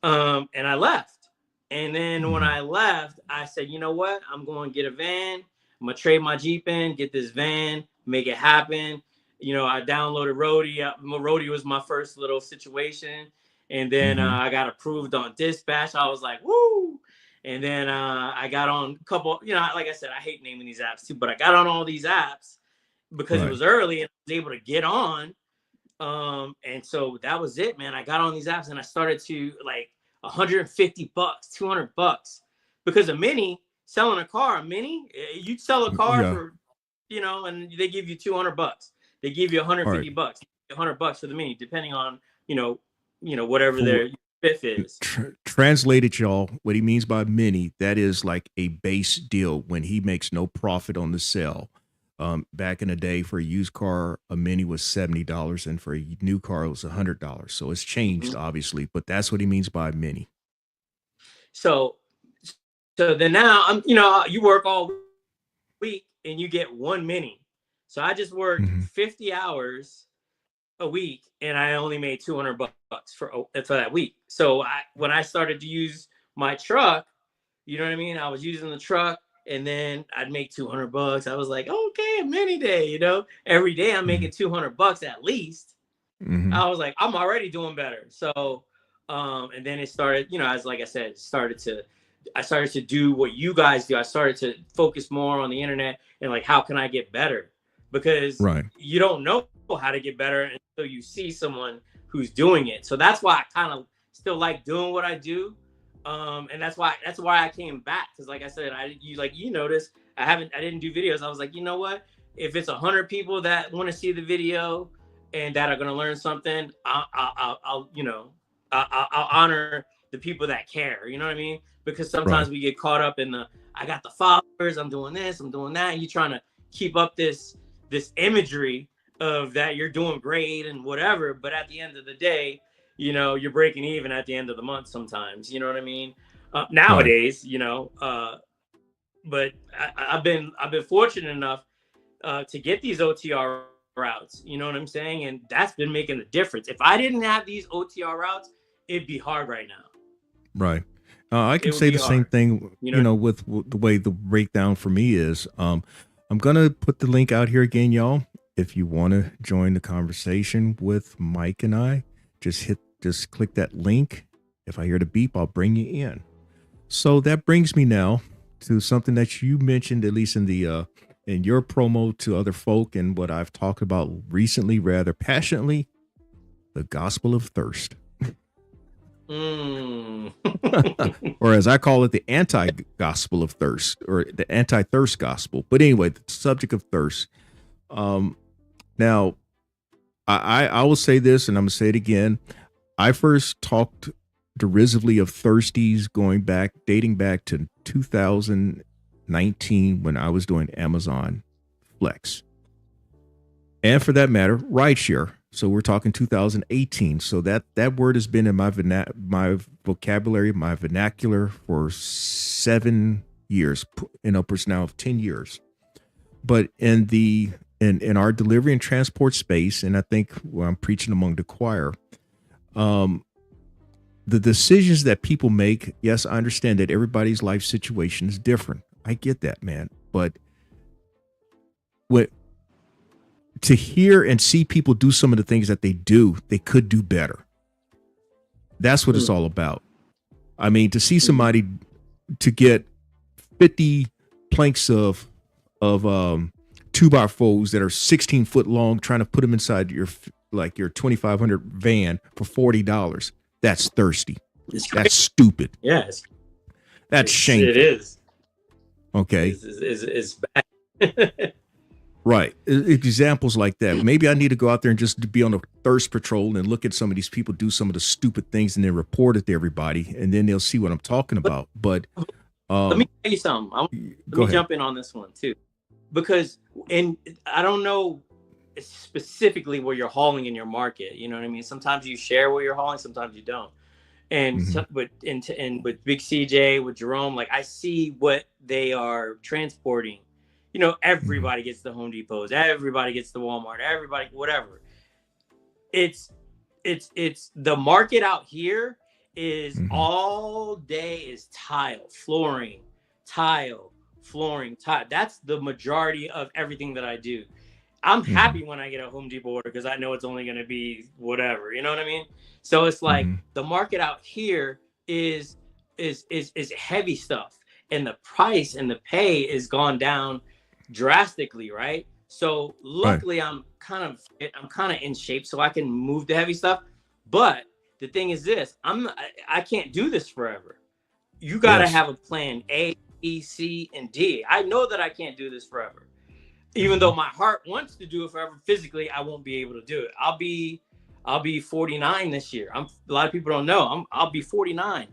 And I left. And then when Mm-hmm. I left, I said, you know what? I'm going to get a van. I'm going to trade my Jeep in, get this van, make it happen. I downloaded Roadie. Roadie was my first little situation. And then Mm-hmm. I got approved on Dispatch. I was like, woo. And then I got on a couple, like I said, I hate naming these apps too, but I got on all these apps because it Right. was early and I was able to get on. And so that was it, man. I got on these apps and I started to like $150, $200, because selling a car, you'd sell a car Yeah. for, and they give you $200. They give you $150, All right. $100 for the Mini, depending on, whatever For their fifth is. translated, y'all, what he means by mini, that is like a base deal when he makes no profit on the sale. Back in the day, for a used car, a mini was $70, and for a new car, it was $100. So it's changed, obviously, but that's what he means by mini. So then now you work all week and you get one Mini. So I just worked 50 hours a week and I only made $200 for that week. So when I started to use my truck, you know what I mean? I was using the truck and then I'd make $200. I was like, okay, a Mini day, every day I'm making $200 at least. Mm-hmm. I was like, I'm already doing better. So, and then it started, as like I said, I started to do what you guys do. I started to focus more on the internet and like, how can I get better? Because Right. you don't know how to get better until you see someone who's doing it. So that's why I kind of still like doing what I do. And that's why I came back. Cause like I said, you notice I didn't do videos. I was like, you know what? If it's 100 people that want to see the video and that are going to learn something, I'll honor the people that care. You know what I mean? Because sometimes we get caught up in I got the followers, I'm doing this, I'm doing that. And you're trying to keep up this imagery of that you're doing great and whatever. But at the end of the day, you're breaking even at the end of the month sometimes. You know what I mean? Nowadays, but I've been fortunate enough to get these OTR routes. You know what I'm saying? And that's been making a difference. If I didn't have these OTR routes, it'd be hard right now. Right. I can say the same thing, with the way the breakdown for me is. I'm going to put the link out here again, y'all. If you want to join the conversation with Mike and I, just click that link. If I hear the beep, I'll bring you in. So that brings me now to something that you mentioned, at least in the and your promo to other folk and what I've talked about recently rather passionately, the gospel of thirst. Mm. Or as I call it, the anti-gospel of thirst, or the anti-thirst gospel. But anyway, the subject of thirst. Now, I will say this, and I'm gonna say it again. I first talked derisively of thirsties dating back to 2019 when I was doing Amazon Flex, and for that matter, rideshare. So we're talking 2018. So that word has been in my vocabulary, my vernacular for 7 years, in upwards now of 10 years. But in our delivery and transport space, and I think I'm preaching among the choir, the decisions that people make, yes, I understand that everybody's life situation is different. I get that, man. But to hear and see people do some of the things that they do, they could do better. That's what it's all about. I mean, to see somebody to get 50 planks of 2x4s that are 16 foot long, trying to put them inside your 2,500 van for $40. That's thirsty. That's stupid. Yes. That's shameful. It is. Okay. It's bad. Right. Examples like that. Maybe I need to go out there and just be on a thirst patrol and look at some of these people do some of the stupid things and then report it to everybody, and then they'll see what I'm talking about. But let me tell you something. Let me jump in on this one too, because I don't know specifically where you're hauling in your market. You know what I mean? Sometimes you share where you're hauling, sometimes you don't. And with Big CJ, with Jerome, like I see what they are transporting. You know, everybody gets the Home Depots, everybody gets the Walmart, everybody, whatever. It's the market out here is all day is tile, flooring. That's the majority of everything that I do. I'm happy when I get a Home Depot order because I know it's only going to be whatever, you know what I mean? So it's like the market out here is heavy stuff, and the price and the pay is gone down drastically, right? So luckily I'm kind of in shape so I can move the heavy stuff. But the thing is this, I can't do this forever. You got to have a plan A, B, C, and D. I know that I can't do this forever. Even though my heart wants to do it forever, physically I won't be able to do it. I'll be 49 this year. A lot of people don't know. I'll be 49.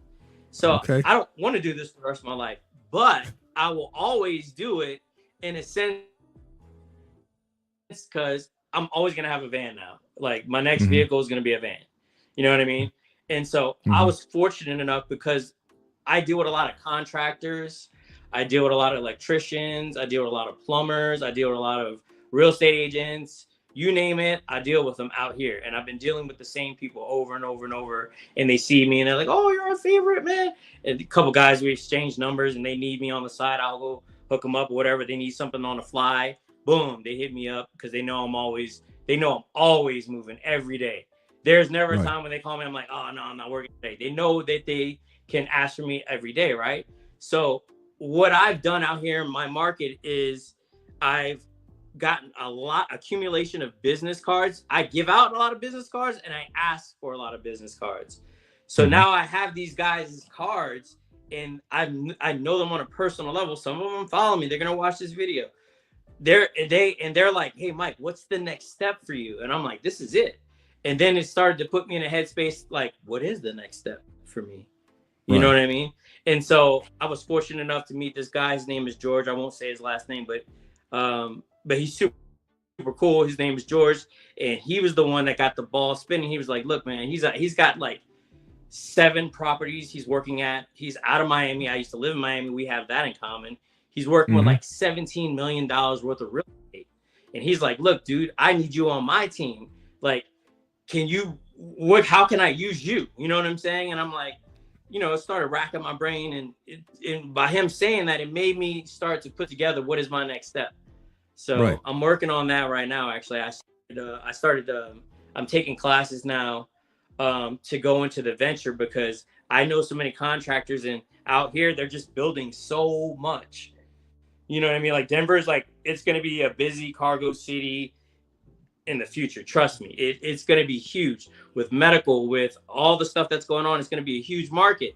So I don't want to do this for the rest of my life, but I will always do it in a sense because I'm always going to have a van now. Like my next vehicle is going to be a van. You know what I mean? And so I was fortunate enough because I deal with a lot of contractors. I deal with a lot of electricians. I deal with a lot of plumbers. I deal with a lot of real estate agents. You name it, I deal with them out here. And I've been dealing with the same people over and over and over. And they see me and they're like, oh, you're our favorite, man. And a couple guys, we exchange numbers and they need me on the side. I'll go hook them up, whatever. They need something on the fly. Boom, they hit me up because they know I'm always moving every day. There's never a time when they call me, I'm like, oh, no, I'm not working today. They know that they can ask for me every day, right? So what I've done out here in my market is I've gotten accumulation of business cards. I give out a lot of business cards and I ask for a lot of business cards. So now I have these guys' cards and I know them on a personal level. Some of them follow me. They're going to watch this video. They're like, hey, Mike, what's the next step for you? And I'm like, this is it. And then it started to put me in a headspace like, what is the next step for me? You know what I mean? And so I was fortunate enough to meet this guy. His name is George. I won't say his last name, but he's super cool. His name is George. And he was the one that got the ball spinning. He was like, look, man, he's got like 7 properties he's working at. He's out of Miami. I used to live in Miami. We have that in common. He's working with like $17 million worth of real estate. And he's like, look, dude, I need you on my team. Like, how can I use you? You know what I'm saying? And I'm like, it started racking my brain. And by him saying that, it made me start to put together what is my next step. So I'm working on that right now. Actually, I'm taking classes now to go into the venture because I know so many contractors and out here, they're just building so much. You know what I mean? Like Denver's like, it's going to be a busy cargo city in the future. Trust me, it's going to be huge with medical, with all the stuff that's going on. It's going to be a huge market.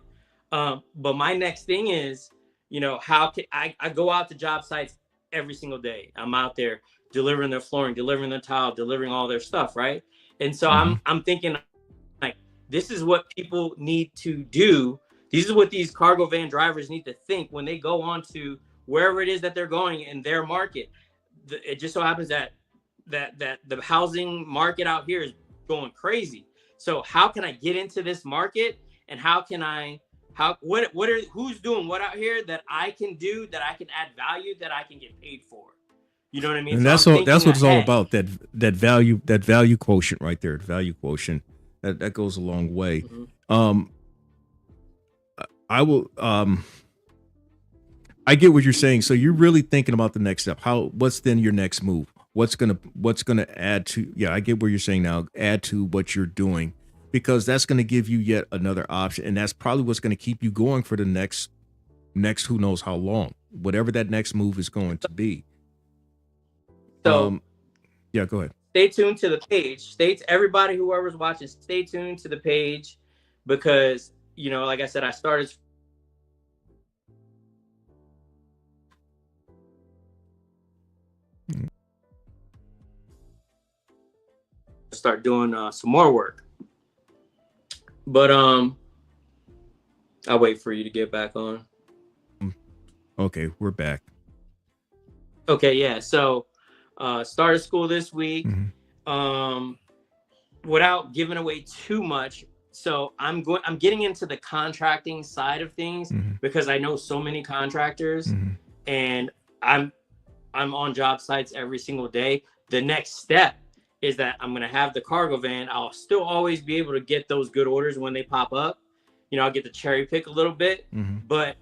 But my next thing is, you know, how can I go out to job sites every single day? I'm out there delivering their flooring, delivering their tile, delivering all their stuff, right? And so Mm-hmm. I'm thinking like, this is what people need to do. These is what these cargo van drivers need to think when they go on to wherever it is that they're going in their market. It just so happens that the housing market out here is going crazy. So how can I get into this market, and how can I who's doing what out here that I can do, that I can add value, that I can get paid for? You know what I mean? And So that's I'm all. That's thinking what it's all ahead. about. That value quotient right there. Value quotient. That goes a long way. Mhm. I will. I get what you're saying. So you're really thinking about the next step. What's then your next move? What's gonna add to? Yeah, I get what you're saying now. Add to what you're doing, because that's gonna give you yet another option, and that's probably what's gonna keep you going for the next who knows how long, whatever that next move is going to be. So Yeah, go ahead. stay tuned to the page. Everybody, whoever's watching, stay tuned to the page, because, you know, like I said, I started to start doing some more work. But I'll wait for you to get back on. Okay, we're back. Okay, yeah. So started school this week. Mhm. Without giving away too much. So I'm getting into the contracting side of things, Mhm. because I know so many contractors, Mhm. and I'm on job sites every single day. The next step is that I'm going to have the cargo van. I'll still always be able to get those good orders when they pop up. You know, I'll get to cherry pick a little bit, Mhm. but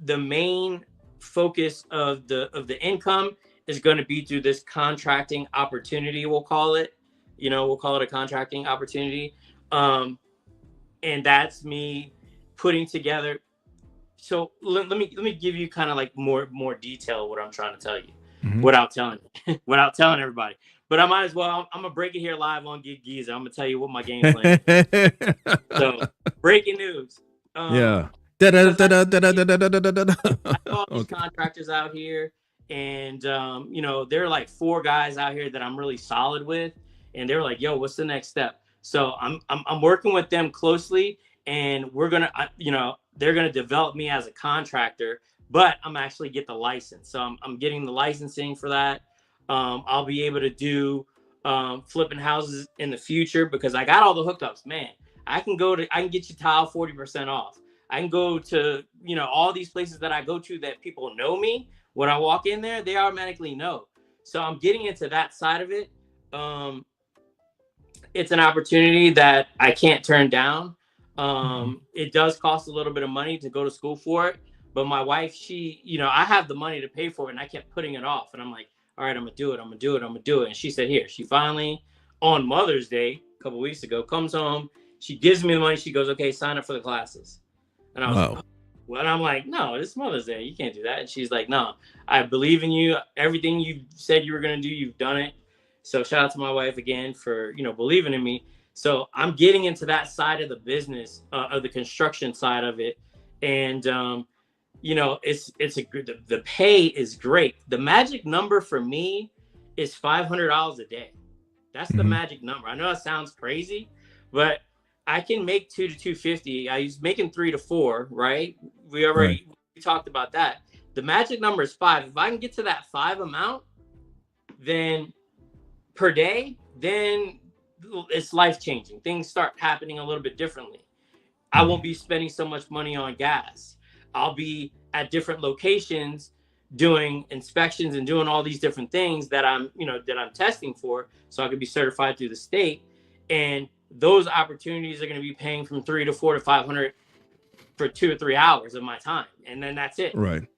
the main focus of the income is going to be through this contracting opportunity, we'll call it. You know, we'll call it a contracting opportunity. And that's me putting together. So let me give you kind of like more detail what I'm trying to tell you, Mhm. without telling everybody. But I might as well. I'm gonna break it here live on Gig Giza. I'm gonna tell you what my game plan is. So breaking news. Yeah. Because I Da-da-da-da-da-da-da-da-da-da. have all these Okay. contractors out here, and you know, there are like 4 guys out here that I'm really solid with, and they're like, "Yo, what's the next step?" So I'm working with them closely, and we're gonna, you know, they're gonna develop me as a contractor, but I'm actually get the license. So I'm getting the licensing for that. I'll be able to do flipping houses in the future, because I got all the hookups, man. I can get you tile 40% off. I can go to, you know, all these places that I go to that people know me. When I walk in there, they automatically know. So I'm getting into that side of it. Um, it's an opportunity that I can't turn down. It does cost a little bit of money to go to school for it, but my wife, she, you know, I have the money to pay for it, and I kept putting it off. And I'm like, all right, I'm gonna do it. I'm gonna do it. I'm gonna do it. And she said, here. She finally, on Mother's Day, a couple weeks ago, comes home. She gives me the money. She goes, okay, sign up for the classes. And I was like, Wow. oh. Well, and I'm like, no, it's Mother's Day. You can't do that. And she's like, no, I believe in you. Everything you said you were gonna do, you've done it. So shout out to my wife again for, you know, believing in me. So I'm getting into that side of the business, of the construction side of it, and you know, it's a good. The pay is great. The magic number for me is $500 a day. That's the Mhm. magic number. I know that sounds crazy, but I can make 2 to 250. I was making 3 to 4, right? Right. We talked about that. The magic number is 5. If I can get to that 5 amount, then per day, then it's life changing. Things start happening a little bit differently. I won't be spending so much money on gas. I'll be at different locations doing inspections and doing all these different things that I'm, you know, that I'm testing for, so I could be certified through the state. And those opportunities are going to be paying from 3 to 4 to 500 for 2 or 3 hours of my time, and then that's it. Right.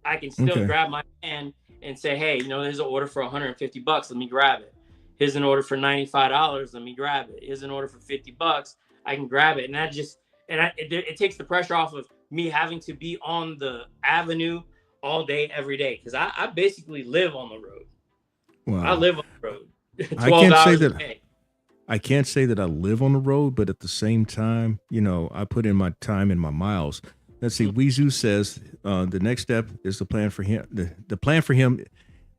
I can still Okay. grab my hand and say, hey, you know, there's an order for $150. Let me grab it. Here's an order for $95. Let me grab it. Here's an order for $50. I can grab it. And that just, it takes the pressure off of me having to be on the avenue all day, every day, because I basically live on the road. I Wow. live on the road. I 12 can't say hours a that day. I can't say that I live on the road, but at the same time, I put in my time and my miles. Let's see. Mm. Weezu says the next step is the plan for him. The plan for him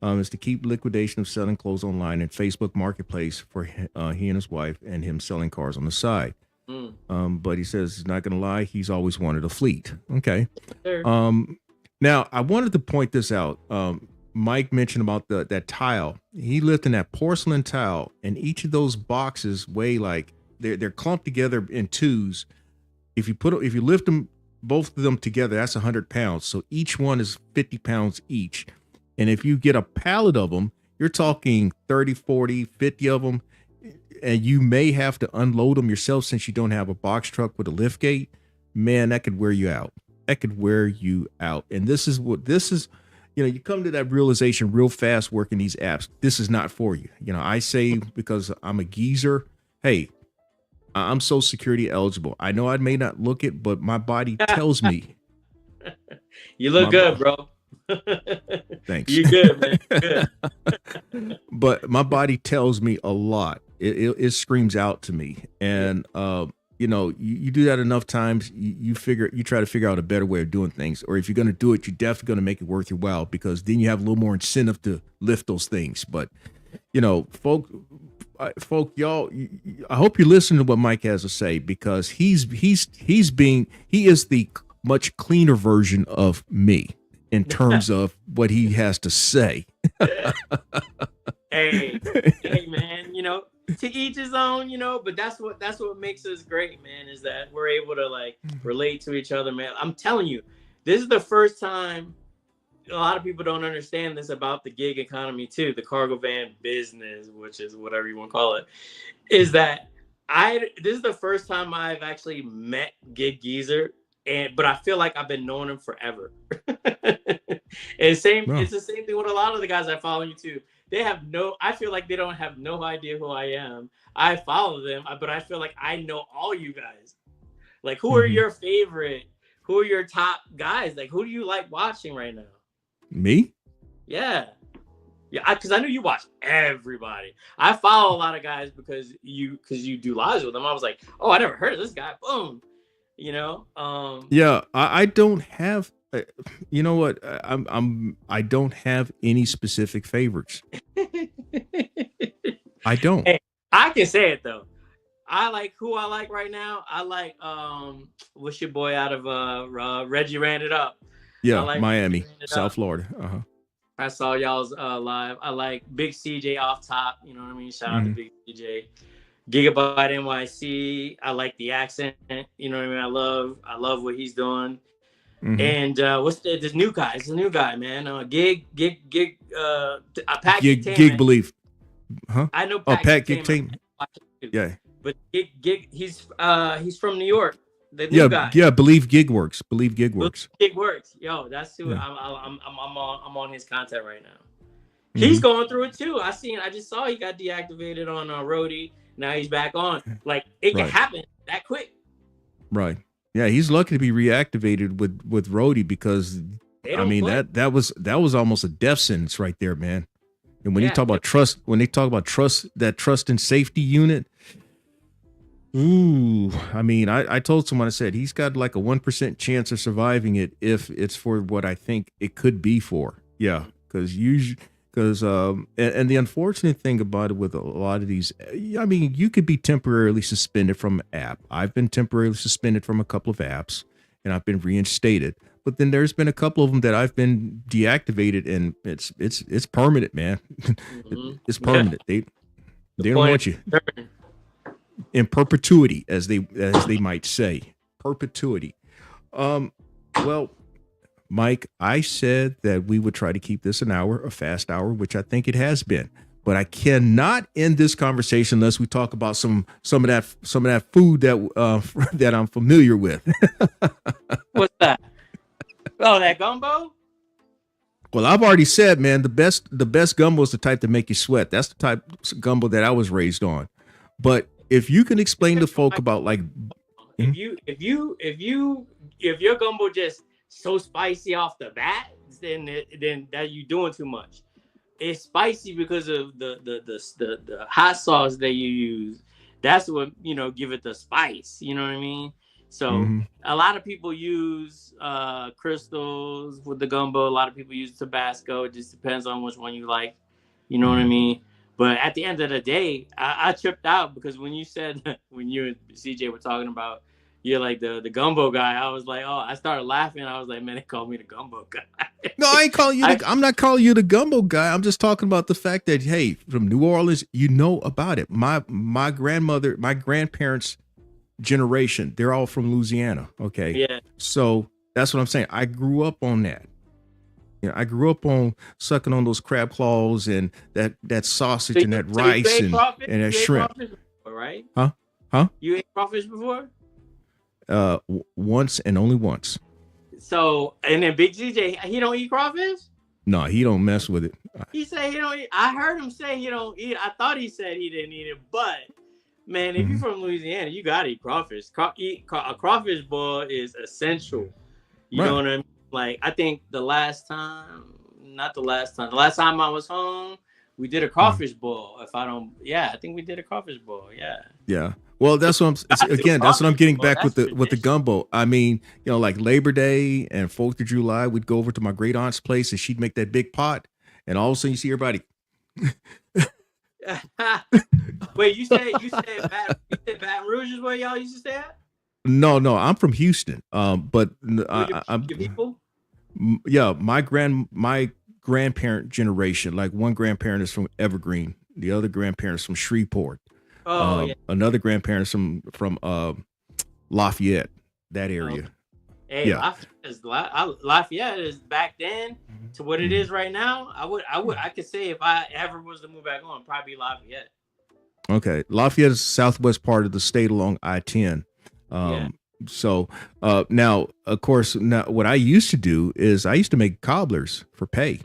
is to keep liquidation of selling clothes online and Facebook Marketplace for he and his wife, and him selling cars on the side. Mm. But he says he's not going to lie. He's always wanted a fleet. Okay. Sure. Now I wanted to point this out. Mike mentioned about that tile. He lived in that porcelain tile, and each of those boxes weigh like they're clumped together in twos. If you lift them both of them together, that's 100 pounds. So each one is 50 pounds each. And if you get a pallet of them, you're talking 30, 40, 50 of them, and you may have to unload them yourself since you don't have a box truck with a lift gate. Man, that could wear you out. That could wear you out. And this is you come to that realization real fast working these apps. This is not for you. I say, because I'm a geezer, hey, I'm Social Security eligible. I know I may not look it, but my body tells me. You look good, bro. Thanks. You good, man. Good. But my body tells me a lot. It screams out to me. And you do that enough times, you try to figure out a better way of doing things. Or if you're going to do it, you're definitely going to make it worth your while, because then you have a little more incentive to lift those things. But, folk, y'all, I hope you listen to what Mike has to say, because he is the much cleaner version of me in terms of what he has to say. hey, man, to each his own, but that's what makes us great, man, is that we're able to like relate to each other, man. I'm telling you, this is the first time. A lot of people don't understand this about the gig economy too, the cargo van business, which is whatever you want to call it, is that this is the first time I've actually met Gig Geezer, but I feel like I've been knowing him forever. It's the same thing with a lot of the guys I follow on YouTube. I feel like they don't have no idea who I am. I follow them, but I feel like I know all you guys. Like, who are your favorite? Who are your top guys? Like, who do you like watching right now? Me? Yeah, because I know you watch everybody. I follow a lot of guys because you do lives with them. I was like, oh, I never heard of this guy. Boom, Yeah, I don't have. You know what? I don't have any specific favorites. I don't. Hey, I can say it though. I like who I like right now. I like what's your boy out of Reggie Ran It Up. Yeah, like Miami, South Florida. I saw y'all's live. I like Big CJ off top. You know what I mean? Shout out to Big CJ. Gigabyte NYC. I like the accent. You know what I mean? I love what he's doing. And what's this new guy? It's a new guy, man. Gig Pat Gig Belief. Huh? I know Pat Gig Team. Yeah. But Gig he's from New York. The new guy. Yeah, Believe Gig Works. Gig Works. Yo, that's who I'm on his content right now. He's going through it too. I just saw he got deactivated on Roadie. Now he's back on. Like, it can happen that quick. Right. Yeah, he's lucky to be reactivated with Roadie, because I mean that was almost a death sentence right there, man. And when you talk about trust, that trust and safety unit. Ooh, I mean, I told someone, I said, he's got like a 1% chance of surviving it if it's for what I think it could be for. Yeah, and the unfortunate thing about it with a lot of these, I mean, you could be temporarily suspended from an app. I've been temporarily suspended from a couple of apps, and I've been reinstated. But then there's been a couple of them that I've been deactivated, and it's permanent, man. It's permanent. They don't want you. In perpetuity, as they might say, perpetuity. Well, Mike, I said that we would try to keep this an hour, a fast hour, which I think it has been. But I cannot end this conversation unless we talk about some of that food that I'm familiar with. What's that? Oh, that gumbo? Well, I've already said, man, the best gumbo is the type that make you sweat. That's the type of gumbo that I was raised on. But if you can explain to folk about like, if your gumbo just so spicy off the bat, then that you doing too much. It's spicy because of the hot sauce that you use. That's what give it the spice. You know what I mean? So Hmm. a lot of people use crystals with the gumbo. A lot of people use Tabasco. It just depends on which one you like. You know what I mean? But at the end of the day, I tripped out because when you said when you and CJ were talking about you're like the gumbo guy, I was like, oh, I started laughing. I was like, man, they called me the gumbo guy. No, I ain't calling you. I'm not calling you the gumbo guy. I'm just talking about the fact that hey, from New Orleans, you know about it. My grandmother, my grandparents' generation, they're all from Louisiana. Okay, Yeah. so that's what I'm saying. I grew up on that. I grew up on sucking on those crab claws and that sausage and that rice and that shrimp. Before, right? Huh? You ate crawfish before? Once and only once. So, and then Big CJ, he don't eat crawfish? No, he don't mess with it. He said he don't eat. I heard him say he don't eat. I thought he said he didn't eat it, but man, if you're from Louisiana, you gotta eat crawfish. A crawfish boil is essential. You know what I mean? Like, I think the last time I was home, we did a crawfish boil. I think we did a crawfish boil. Yeah. Yeah. Well, that's what that's what I'm getting back with the gumbo. I mean, like Labor Day and 4th of July, we'd go over to my great aunt's place and she'd make that big pot, and all of a sudden you see everybody. Wait, you said Baton Rouge is where y'all used to stay at? No, I'm from Houston. But I'm your people. Yeah, my grandparent generation, like one grandparent is from Evergreen, the other grandparent is from Shreveport. Yeah. Another grandparent is from Lafayette, that area. Hey, yeah. Lafayette is back then to what it is right now. I could say if I ever was to move back on, probably Lafayette. Okay, Lafayette is the southwest part of the state along I-10. So now, of course, what I used to do is I used to make cobblers for pay.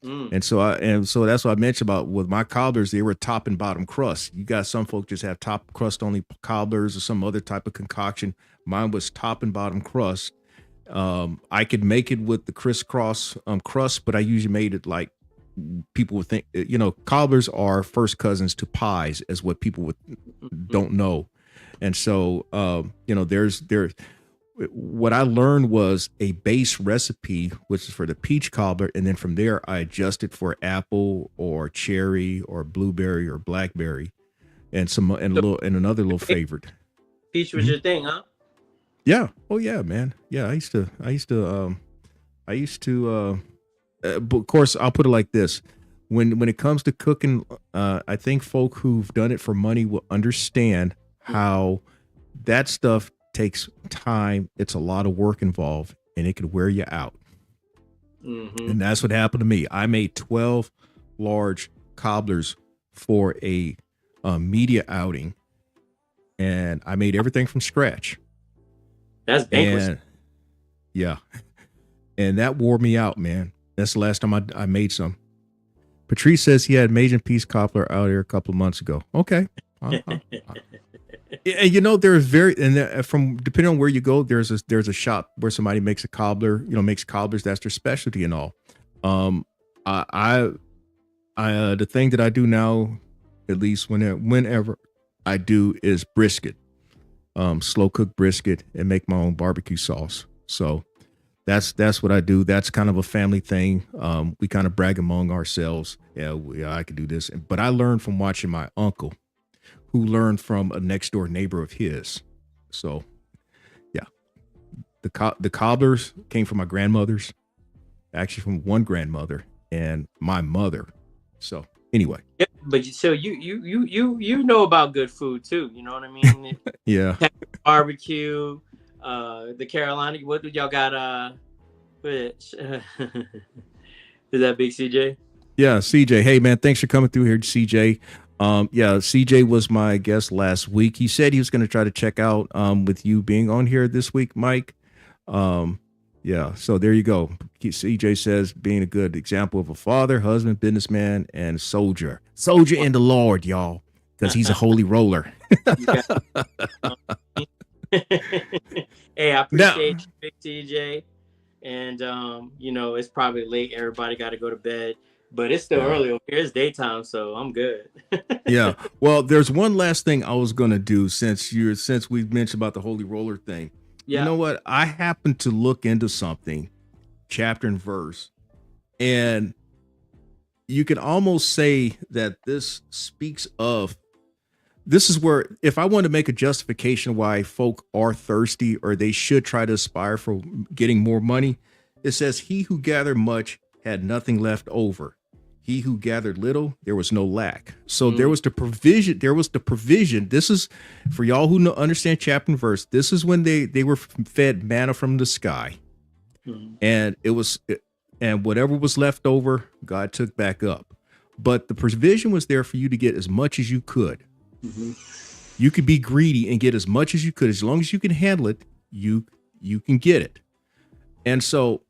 And so that's what I mentioned about with my cobblers, they were top and bottom crust. You got some folks just have top crust only cobblers or some other type of concoction. Mine was top and bottom crust. I could make it with the crisscross crust, but I usually made it like people would think, cobblers are first cousins to pies, is what people don't know. And so, what I learned was a base recipe, which is for the peach cobbler. And then from there, I adjusted for apple or cherry or blueberry or blackberry and another little favorite. Peach was your thing, huh? Yeah. Oh yeah, man. Yeah. I used to, but of course I'll put it like this. When it comes to cooking, I think folk who've done it for money will understand how that stuff takes time. It's a lot of work involved, and it could wear you out. And that's what happened to me. I made 12 large cobblers for a media outing, and I made everything from scratch. That's banquet. Yeah. And that wore me out, man. That's the last time I made some. Patrice says he had Major Peace cobbler out here a couple of months ago. Okay. And there's from depending on where you go, there's a shop where somebody makes a cobbler, makes cobblers. That's their specialty and all. The thing that I do now, at least whenever I do, is brisket, slow cook brisket, and make my own barbecue sauce. So that's what I do. That's kind of a family thing. We kind of brag among ourselves. Yeah, I could do this, but I learned from watching my uncle, who learned from a next door neighbor of his. So, yeah, the cobblers came from my grandmother's, actually from one grandmother and my mother. So anyway, yeah, but so you know about good food too. You know what I mean? Yeah, barbecue, the Carolina. What do y'all got? Is that Big CJ? Yeah, CJ. Hey man, thanks for coming through here, CJ. CJ was my guest last week. He said he was going to try to check out with you being on here this week, Mike. So there you go. CJ says being a good example of a father, husband, businessman, and soldier in the Lord, y'all, because he's a holy roller. Hey, I appreciate you, Big CJ. and you know, it's probably late. Everybody got to go to bed, but it's still early over here. It's daytime, so I'm good. Yeah. Well, there's one last thing I was gonna do since we've mentioned about the Holy Roller thing. You Yeah. know what? I happened to look into something, chapter and verse, and you can almost say that this speaks of this is where if I want to make a justification why folk are thirsty or they should try to aspire for getting more money, it says, "He who gathered much had nothing left over. He who gathered little, there was no lack." So there was the provision. There was the provision. This is for y'all who understand chapter and verse. This is when they were fed manna from the sky, and and whatever was left over, God took back up. But the provision was there for you to get as much as you could. You could be greedy and get as much as you could. As long as you can handle it, you can get it. And so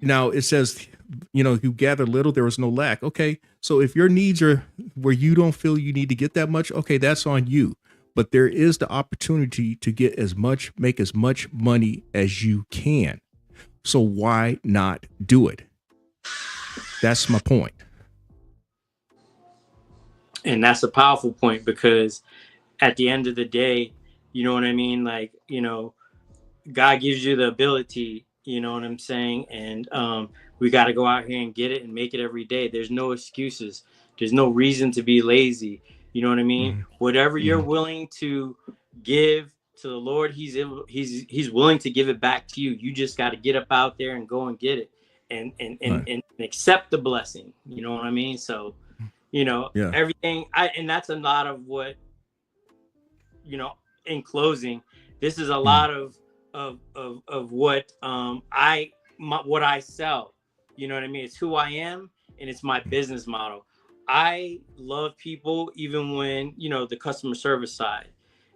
now it says, you know, you gather little, there was no lack. Okay. So if your needs are where you don't feel you need to get that much, okay, that's on you. But there is the opportunity to get make as much money as you can. So why not do it? That's my point. And that's a powerful point, because at the end of the day, you know what I mean? Like, you know, God gives you the ability, you know what I'm saying? And we got to go out here and get it and make it every day. There's no excuses. There's no reason to be lazy. You know what I mean? Whatever you're willing to give to the Lord, he's willing to give it back to you. You just got to get up out there and go and get it and accept the blessing. You know what I mean? So, you know, everything and that's a lot of what, you know, in closing, this is a lot of what what I sell. You know what I mean? It's who I am and it's my business model. I love people even when, you know, the customer service side.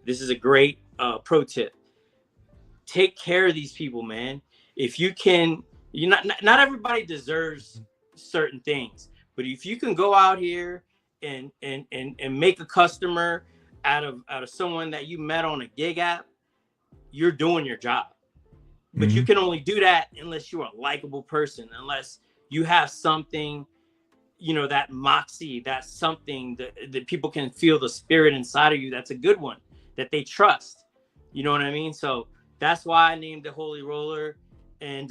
This is a great pro tip. Take care of these people, man. If you can, not everybody deserves certain things. But if you can go out here and make a customer out of someone that you met on a gig app, you're doing your job. But you can only do that unless you're a likable person, unless you have something, you know, that moxie, that's something that people can feel the spirit inside of you. That's a good one that they trust. You know what I mean? So that's why I named it Holy Roller. And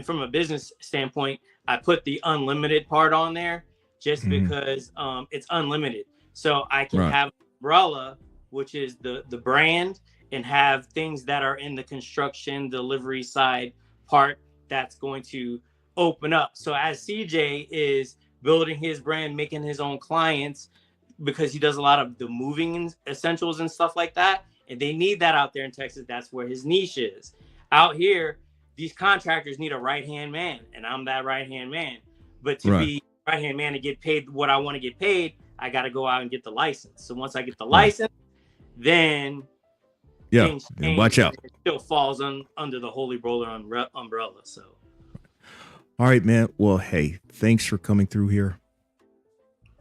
from a business standpoint, I put the unlimited part on there just because it's unlimited. So I can have Umbrella, which is the brand, and have things that are in the construction delivery side part that's going to open up. So as CJ is building his brand, making his own clients, because he does a lot of the moving essentials and stuff like that, and they need that out there in Texas. That's where his niche is. Out here, these contractors need a right-hand man, and I'm that right-hand man. But to be right-hand man to get paid what I want to get paid, I got to go out and get the license. So once I get the license, then watch out. It still falls under the Holy Roller umbrella. So, all right, man. Well, hey, thanks for coming through here.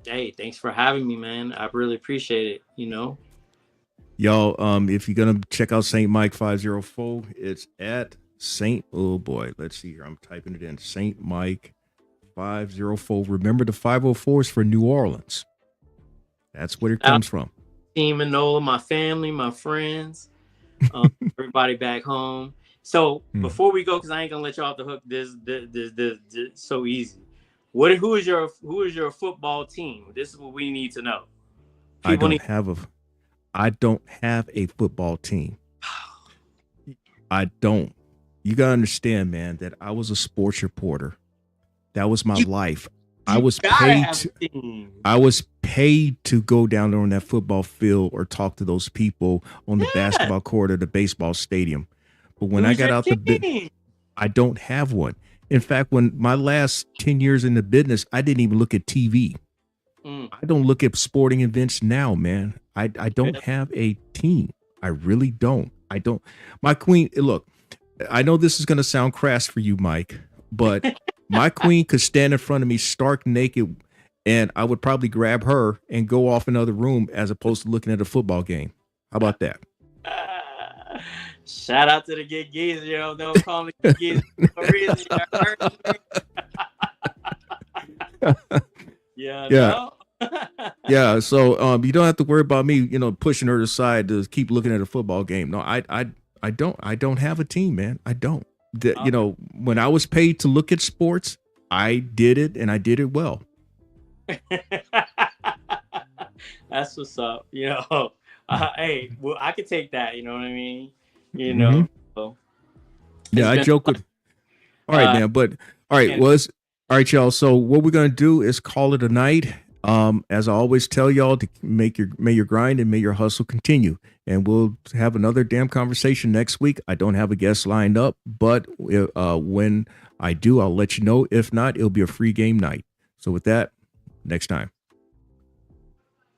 Hey, thanks for having me, man. I really appreciate it. You know, y'all. If you're gonna check out Saint Mike 504, it's at Saint. Oh boy, let's see here. I'm typing it in. Saint Mike 504. Remember, the 504 is for New Orleans. That's where it comes from. Team Manola, my family, my friends. Everybody back home. So before we go, because I ain't gonna let you off the hook. This so easy. Who is your football team? This is what we need to know. I don't have a football team. I don't. You gotta understand, man, that I was a sports reporter. That was my life. I was paid to go down there on that football field or talk to those people on the basketball court or the baseball stadium. But when I got out I don't have one. In fact, when my last 10 years in the business, I didn't even look at TV. I don't look at sporting events now, man. I don't have a team. I really don't. I don't. My queen, look, I know this is going to sound crass for you, Mike, but my queen could stand in front of me stark naked, and I would probably grab her and go off another room as opposed to looking at a football game. How about that? Shout out to the Get Geezer, yo. Don't call me Get Geezer for a reason. You heard me? Yeah. Yeah. No? Yeah, so you don't have to worry about me, pushing her aside to keep looking at a football game. No, I don't have a team, man. I don't. When I was paid to look at sports, I did it and I did it well. That's what's up. Hey, well, I could take that. You know what I mean? So Yeah, I joke with. All right, man. But all right, all right, y'all. So what we're gonna do is call it a night. As I always tell y'all, to may your grind and may your hustle continue. And we'll have another damn conversation next week. I don't have a guest lined up, but when I do, I'll let you know. If not, it'll be a free game night. So with that, next time.